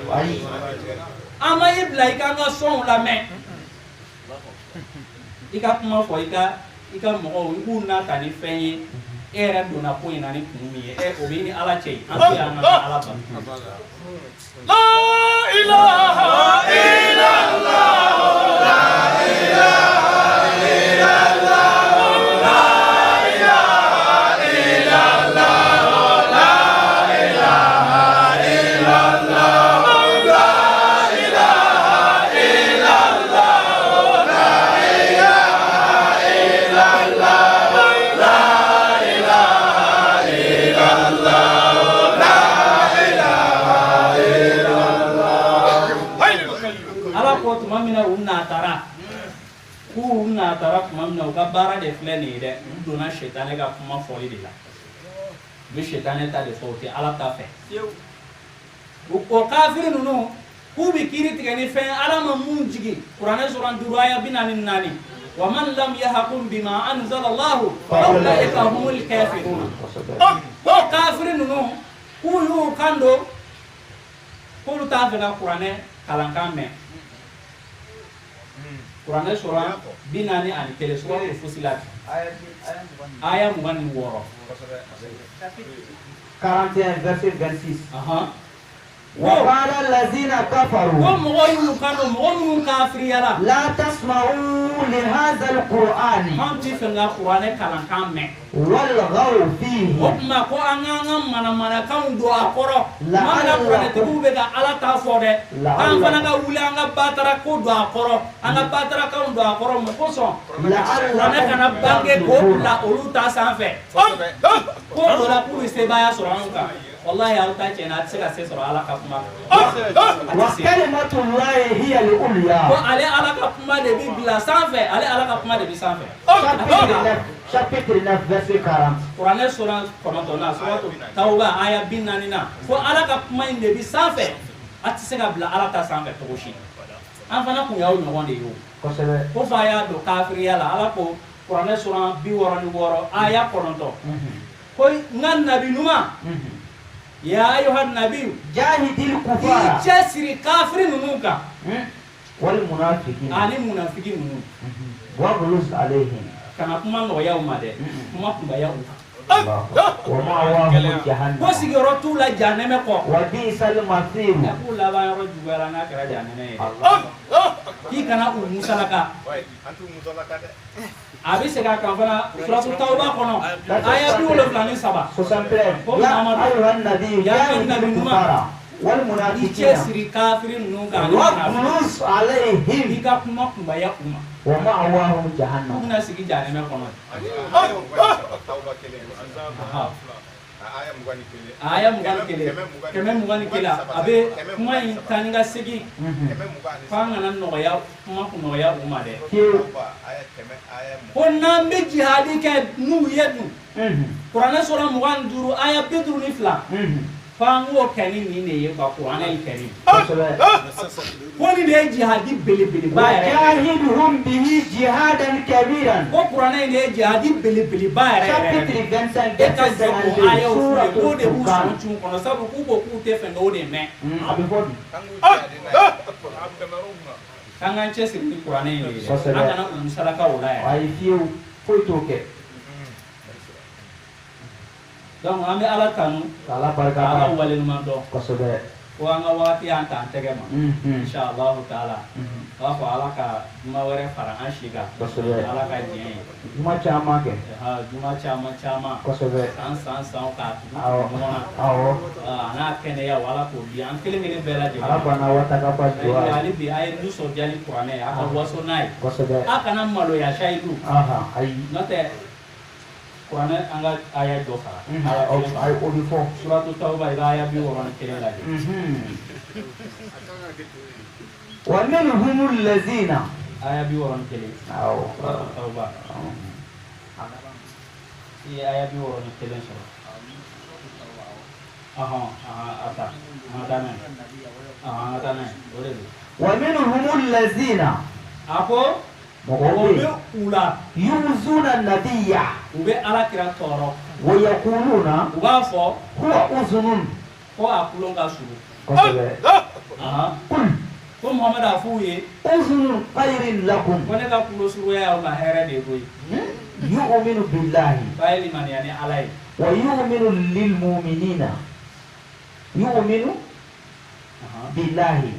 an ma i bila i ka an ka sɔnw lamɛn i ka kuma fɔ i ka mɔgɔw i k'u na ta ni fɛn ye e yɛrɛ donna ko in na ni kun min ye o bɛ ni ala cɛ an tɛ an ka ala bato la ilaha illallah la ilaha illallah tara kuma min na u ka baara de filɛ nin ye dɛ u donna setanɛ ka kuma fɔli de la u bɛ setanɛ ta de fɔ u tɛ ala ta fɛ o kafiri ninnu k'u bɛ kiiri tigɛ ni fɛn ala ma mun jigin kuranɛ sura 5 aya 44 wa man lam yahkum bima anzala Allahu fa ulaika humul kafirun o kafiri ninnu k'u y'u kan don k'olu t'a fɛ ka kuranɛ kalankan mɛn kuranɛ sura binani ani kelen suratul fusilat aya 26 41 verset 26 وقال الذين كفروا لا تسمعوا لهذا القرآن والغوا فيه والله يا أوتا جينا تسير سيسر على كفما وكلمة الله هي العليا وعلى على كفما دبي بلا سانفة على كفما دبي سانفة chapitre 9 verset 40 Quran surah komatona surah Tauba aya binanina fo ala kafma debi sanfة atisega bla ala ta sanfة togoshi anfana kun yawo ɲɔgɔn de yo kosɛbɛ ko fa ya do kafiriya la ala ko Quran surah 66 aya 9 ko ngan nabi numa يا أيها النبي جاهد الكفار يجسر كافر نونكا والمنافقين أنا منافقين نون واغلظ عليهم كما كمان لو يوم ده كما كم يوم وما وهم جهنم بس يروتو لا جهنم كو وبئس المصير أقول لا بقى يروح جوانا كرا جهنم كي كنا موسى لك abi se ka kan fana suratul tauba kono aya bi wolo flani saba 63 ya ayyuhan nabiy ya nabiy kufara wal munafiqina siri kafirin nun ga waqlus alaihim ika kuma kuma ya kuma wa ma'awahum jahannam kuna sigi jahannam kono aya mugani kele keme mugani kela abe kuma in taninga sigi fanga nan no ya kuma kuno ya uma de konna be jihadi ke nu yedu qur'ana sura mugan duru aya bedru ni fla fango kani ni ne ye ba qur'ana il karim woni de jihadi bele bele ba jahiduhum bihi jihadan kabiran ko qur'ana ne jihadi bele bele ba chapitre 25 verset aya ko de bu sun tun kono sabu ku ko ku te fe no de me abi bodi kangan chesi ni qur'ana ne akana umsalaka ulaya ay fiu foi toke donc ambe ala kanu ala barka ala walin man do kosobe ko anga wati anta tege ma inshallah taala wa fa ala ka mawere fara an shiga kosobe ala ka jien juma chama ke ha juma chama kosobe san ka awo ana kene ya wala ko bi an kele ngene bela je ala bana wata ka pa duwa ali bi ay du so jali qur'ane aka waso nai kosobe aka nan malo ya shaidu aha ay note qur'ane anga aya do fara ay odi fo suratul tauba ida aya bi woron kele laje wa minhum allazina aya bi woron kele suratul tauba aya bi woron kele so ata ore wa minhum allazina ako mogobe ula yuzuna nabiyya ube ala kira toro wa yaquluna uba fo huwa uzunun ko akulonga suru kosobe ko muhammad afuye uzunun khairin lakum ko ne ka kulo suru ya ma here de boy yu'minu billahi bayli man yani alai wa yu'minu lil mu'minina yu'minu billahi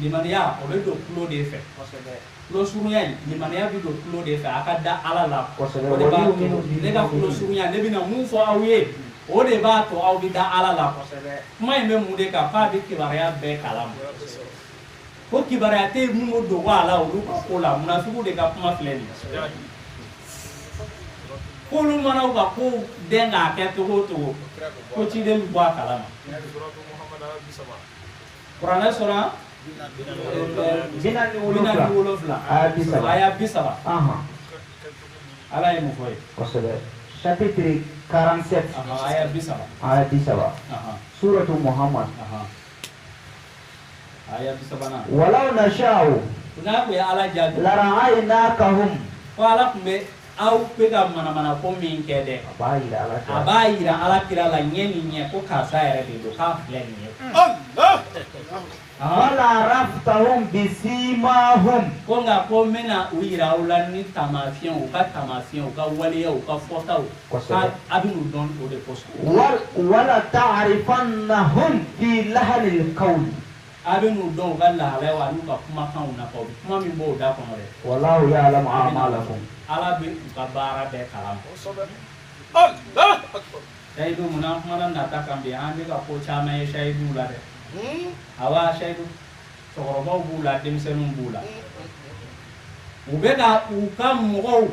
limaniya o be do kulo de fe kulo surunya limaniya bi do kulo de fe aka da ala la o de ba ne ka kulo surunya ne bi na mun fo awiye o de ba to aw bi da ala la kuma in be mun de ka fa bi kibariya be kalam ko kibariya te mun do wala o ko la munafiku de ka kuma fileni ko lu mana ka ko denga ke to ko ci dem bo kalama Qur'ana sura binani wolofla aya bisaba ala yi mufoy chapitre 47 aya bisaba suratu muhammad aya bisaba na walau nasha'u kuna ku ya ala jabi la ra'aynakahum wala kumbe aw bɛ ka manamana ko min kɛ dɛ a b'a yira alakira la ɲɛ ni ɲɛ ko karisa yɛrɛ de don k'a filɛ nin ye wala raftahum bisimahum ko nka ko n bɛna u yira aw la ni taamafiyɛnw u ka taamafiyɛnw u ka waleyaw u ka fɔtaw a bɛ n'u dɔn o de kosɔn wala ta'rifannahum fi lahanil qawl a bɛ n'u dɔn u ka lahalayaw a n'u ka kumakanw na u bɛ kuma min bɔ u da kɔnɔ dɛ wallahu ya'lamu a'malakum ala bɛ u ka baara bɛɛ kalama sayidu munna an kumana nata kan bi an bɛ ka ko caman ye sayidu la dɛ awa sayidu cɛkɔrɔbaw b'u la denmisɛnninw b'u la u bɛ ka u ka mɔgɔw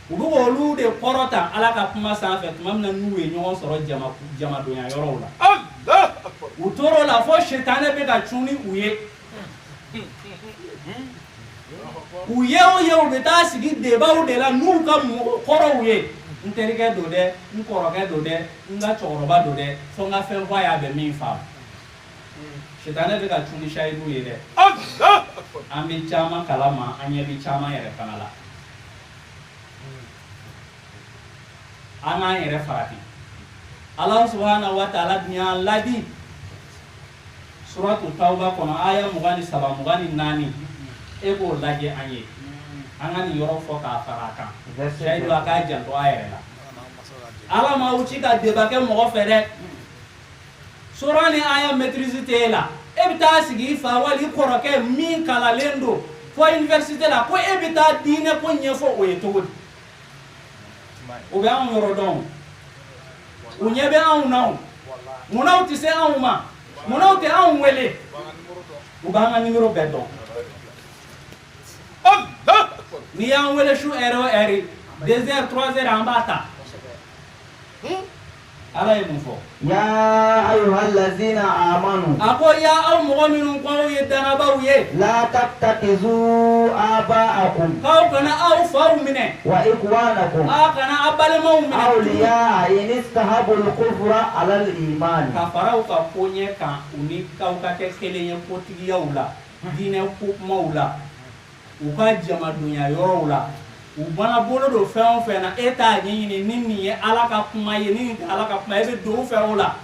u bɛ k'olu de kɔrɔta ala ka kuma sanfɛ tuma min na n'u ye ɲɔgɔn sɔrɔ jamadonya yɔrɔw la u tor'o la fo sitanɛ bɛ ka cun ni u ye u ye o ye u bɛ taa sigi debaw de la n'u ka mɔgɔ kɔrɔw ye n terikɛ don dɛ n kɔrɔkɛ don dɛ n ka cɛkɔrɔba don dɛ fo n ka fɛn fɔ a ye a bɛ min faamu sitanɛ bɛ ka cun ni sayidu ye dɛ an bɛ caman kalama an ɲɛ bɛ caman yɛrɛ fana la an k'an yɛrɛ farati ala subhanahu wa ta'ala dun y'an ladi suratu tawba kɔnɔ aya 23 24 e b'o lajɛ an ye an ka nin yɔrɔ fɔ k'a fara a kan sayidu a k'a janto a yɛrɛ la ala m'aw ci ka débat kɛ mɔgɔ fɛ dɛ sura ni aya maîtrise tɛ e la e bɛ taa sigi i fa wali i kɔrɔkɛ min kalalen don fo université la ko e bɛ taa diinɛ ko ɲɛfɔ o ye cogo di o bɛ anw yɔrɔ dɔn u ɲɛ bɛ anw na munna u tɛ se anw ma munna u tɛ anw wele u b'an ka numéro bɛɛ dɔn n'i y'an wele su heure o heure 2 heures 3 heures an b'a ta ala ye mun fɔ ya ayyuhallazina amanu a ko ya aw mɔgɔ minnu ko aw ye danabaw ye la tattakizu aba'akum k'aw kana aw faw minɛ wa ikhwanakum aw kana aw balimaw minɛ awliya in istahabul kufra ala al-iman ka fara u ka ko ɲɛ kan u ni k'aw ka kɛ kelen ye kotigiyaw la diinɛ ko kumaw la u ka jamadonya yɔrɔw la u bana bolo don fɛn o fɛn na e t'a ɲɛɲini ni nin ye ala ka kuma ye ni nin tɛ ala ka kuma ye e bɛ don u fɛ o la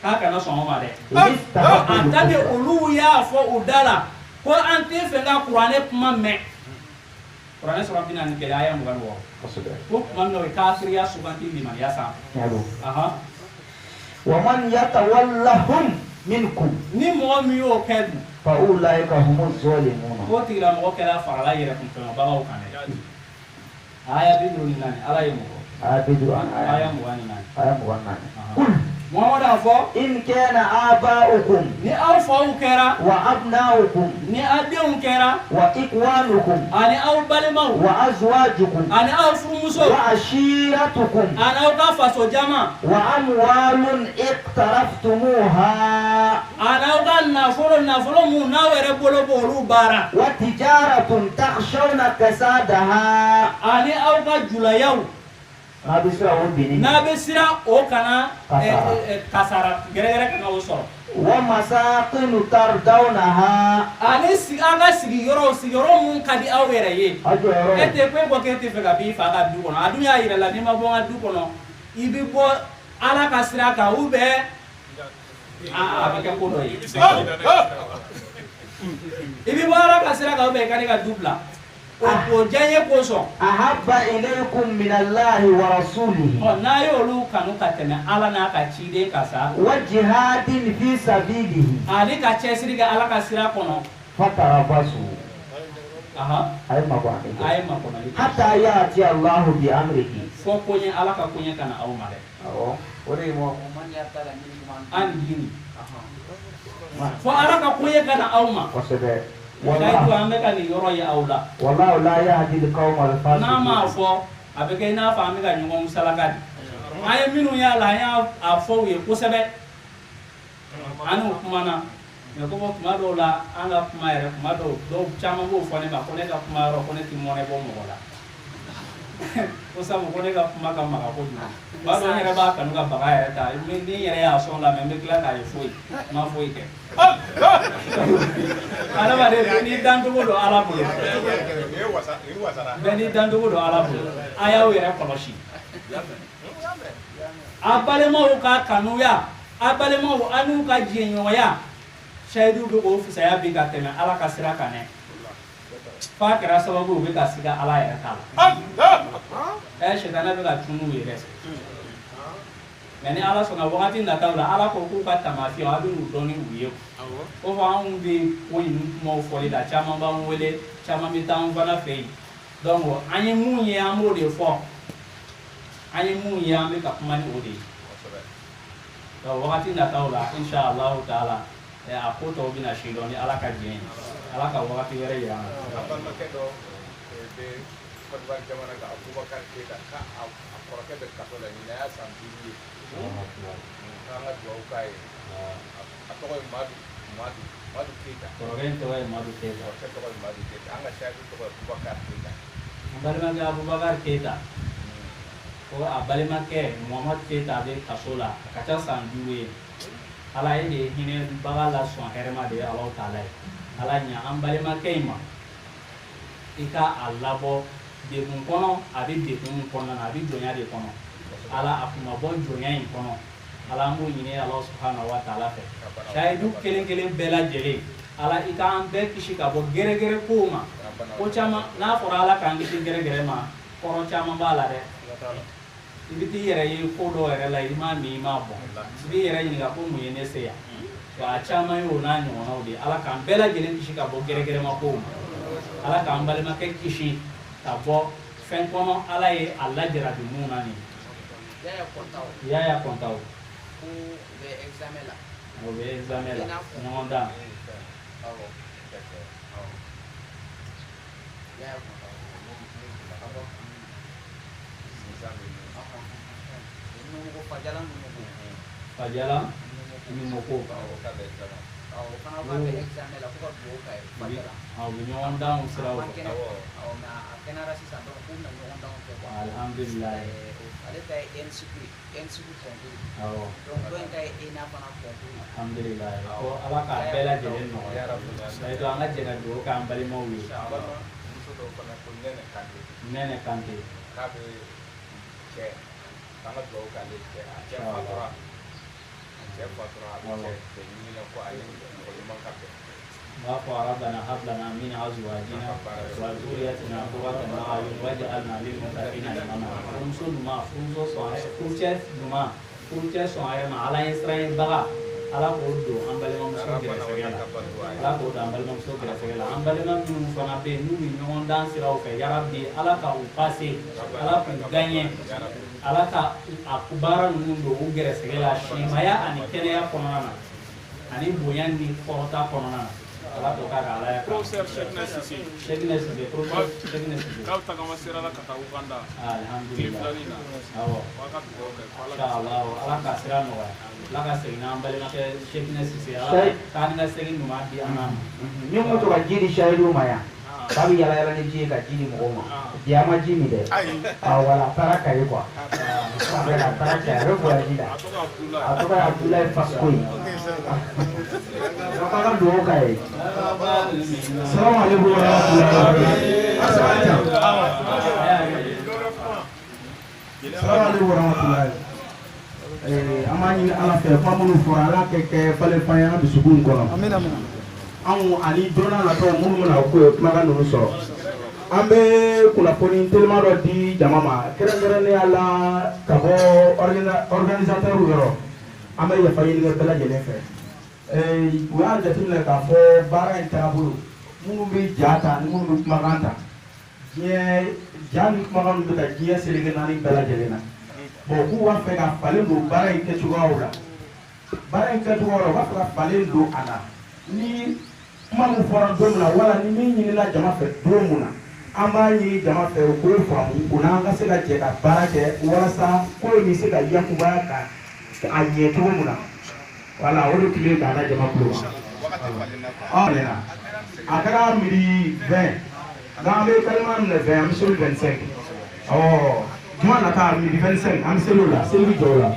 k'a kana sɔn o ma dɛ en tant que olu y'a fɔ u da la ko an tɛ fɛ ka kuranɛ kuma mɛn kuranɛ sura 41 aya 26 ko kuma min na o ye kafiriya suganti limaniya sanfɛ wa man yatawallahum minkum ni mɔgɔ min y'o kɛ dun fa ulaika humuz zalimun k'o tigilamɔgɔ kɛra farala yɛrɛ kun fɛnbagaw kan dɛ aya 24 ala ye mɔgɔ aya 24 Muhammad a fɔ in kana aba'ukum ni aw faw kɛra wa abna'ukum ni aw denw kɛra wa ikwanukum ani aw balimaw wa azwajukum ani aw furumuso wa ashiratukum ani aw ka faso jama wa amwalun iqtaraftumuha ani aw ka nafolo mun n'aw yɛrɛ bolo b'olu baara wa tijaratun takhshawna kasadaha ani aw ka julayaw n'a bɛ siran o kana kasara gɛrɛgɛrɛ kana o sɔrɔ wa masaqinu tardawnaha ani an ka sigiyɔrɔ mun ka di aw yɛrɛ ye e tɛ ko e bɔ k'e tɛ fɛ ka b'i fa ka du kɔnɔ a dun y'a yira la n'i ma bɔ n ka du kɔnɔ i bɛ bɔ ala ka sira kan a bɛ kɛ ko dɔ ye i bɛ bɔ ala ka sira kan i ka ne ka du bila o diya ye kosɔn ahabba ilaykum minallahi wa rasulihi n'a y'olu kanu ka tɛmɛ ala n'a ka ciden kan sa wa jihadin fi sabilihi ani ka cɛsiri kɛ ala ka sira kɔnɔ fatarabasu a ye makɔnɔ hatta ya'ti Allahu bi amrihi fo koɲɛ ala ka koɲɛ kana aw ma dɛ o de ye an dini fo ala ka koɲɛ kana aw ma kosɛbɛ sayidu an bɛ ka nin yɔrɔ ye aw la wallahu la yahdi al-qawma al-fasiqin n'a m'a fɔ a bɛ kɛ i n'a fɔ an bɛ ka ɲɔgɔn musalaka di an ye minnu y'a la an y'a fɔ u ye kosɛbɛ an n'u kumana mɛ ko tuma dɔw la an ka kuma yɛrɛ tuma dɔw caman b'o fɔ ne ma ko ne ka kuma yɔrɔ ko ne tɛ mɔnɛ bɔ mɔgɔ la ko sabu ko ne ka kuma ka maga ko dun ba do yɛrɛ b'a kanu ka baga yɛrɛ ta ni yɛrɛ y'a sɔn la mais n bɛ tila k'a ye foyi ma foyi kɛ adamaden ni dancogo don ala bolo bɛɛ ni dancogo don ala bolo a y'aw yɛrɛ kɔlɔsi a balimaw ka kanuya a balimaw a n'u ka jɛɲɔgɔnya sayidu bɛ k'o fisaya bi ka tɛmɛ ala ka sira kan dɛ f'a kɛra sababu u bɛ ka siga ala yɛrɛ ta la sitana bɛ ka tunun u yɛrɛ mais ni ala sɔnna wagati nataw la ala ko k'u ka taamasiɲɛw a bɛ n'u dɔn ni u ye ko fɔ anw bɛ ko in kumaw fɔli la caman b'an wele caman bɛ taa an fana fɛ yen donc an ye mun ye an b'o de fɔ an ye mun ye an bɛ ka kuma ni o de ye donc wagati nataw la inshallah taala a ko tɔw bɛna sidɔn ni ala ka diɲɛ ye ala ka wagati wɛrɛ yira an na. balimakɛ dɔ bɛ Côte d'Ivoire jamana kan Abubakar Keita k'a kɔrɔkɛ bɛ kaso la ɲinɛ y'a san 5 ye k'an ka dugawu k'a ye a tɔgɔ ye Madu Keita. kɔrɔkɛ in tɔgɔ ye Madu Keita. kɔrɔkɛ tɔgɔ ye Madu Keita an ka sahidu tɔgɔ ye Abubakar Keita. an balimakɛ Abubakar Keita ko a balimakɛ Muhamadu Keita bɛ kaso la a ka ca san 5 ye ala ye de hinɛ baga la sɔn hɛrɛma de ye Alahu Taala ye ala ɲa an balimakɛ in ma i ka a labɔ degun kɔnɔ a bɛ degun min kɔnɔna na a bɛ jɔnya de kɔnɔ ala a kun ma bɔ jɔnya in kɔnɔ ala an b'o ɲini Alahu Subhanahu wa Taala fɛ sahidu kelen kelen bɛɛ lajɛlen ala i k'an bɛɛ kisi ka bɔ gɛrɛgɛrɛ kow ma ko caman n'a fɔra ala k'an kisi gɛrɛgɛrɛ ma kɔrɔ caman b'a la dɛ i bɛ t'i yɛrɛ ye ko dɔw yɛrɛ la i m'a min i m'a bɔn i b'i yɛrɛ ɲininka ko mun ye ne se yan wa a caman ye o n'a ɲɔgɔnnaw de ye ala k'an bɛɛ lajɛlen kisi ka bɔ gɛrɛgɛrɛma kow ma ala k'an balimakɛ kisi ka bɔ fɛn kɔnɔ ala ye a lajarabi mun na nin yaya kɔntaw o bɛ examen la ɲɔgɔn dan Fajalan ini moko ɲɔgɔn dan siraw alhamdulillah alhamdulillah ko ala k'a bɛɛ lajɛlen nɔgɔya donc an ka jɛ ka dugawu k'an balimaw ye Nɛnɛ Kante k'a bɛ cɛ an ka dugawu k'ale cɛ a cɛ fatura a bɛ cɛ ɲinina ko ale mɔgɔ ɲuman ka bɛn ربنا هب لنا من ازواجنا وذريتنا قرة اعين واجعلنا للمتقين اماما فرمسو نما فرمسو soaya ma ala Israel baga ala ko do ambale mam so gere segala ala ko do ambale mam so gere segala ambale mam nu fana be nu ni ñon dan siraw fe ya rabbi ala ka u passé ala ko gagner ala ka akubara nu do u gere segala shimaya ani kenya konona ani boyan ni porta konona ala to ka ala ya professeur Cheikh Nessisi professeur Cheikh Nessisi kau tak kamu sira la kata Uganda alhamdulillah awo inshallah ala ka sira no wa la ka sira na ambale ma ke Cheikh Nessisi ala ka ni na sira no ma di anam ni mo to ka jiri shahidu maya babi yala yala ni ji ka jiri mo ma dia ma ji mi de wala para kai kwa wala para kai ro kwa ji da atoka Abdullah Faskoi Apa dua kai. Assalamualaikum warahmatullahi wabarakatuh. Amani ala fe famunu fora ala ke fale fanya bisukun kono. Amin amin. Anw ani donna la to munu na ko kuma ka nunu sɔrɔ. An bɛ kunnafoni telima dɔ di jama ma kɛrɛnkɛrɛnnenya la ka bɔ organisateur yɔrɔ. An bɛ yafa ɲini kɛ bɛɛ lajɛlen fɛ. U y'a jateminɛ k'a fɔ baara in taabolo minnu bɛ ja ta ni minnu bɛ kumakan ta diɲɛ ja ni kumakan bɛ ka diɲɛ seleke naani bɛɛ lajɛlen na bon k'u b'a fɛ ka falen don baara in kɛcogoyaw la baara in kɛcogoyaw la u b'a fɛ ka falen don a la ni kuma min fɔra don min na wala ni min ɲinila jama fɛ don min na an b'a ɲini jama fɛ u k'o faamu u n'an ka se ka jɛ ka baara kɛ walasa ko in bɛ se ka yakubaya ka a ɲɛ cogo min na. Wala o de tile k'a la jama kulo ma a kɛra midi 20 n'an bɛ kalima minɛ 20 an bɛ soli 25 Juma nata mi 25 an selo la seli jɔ la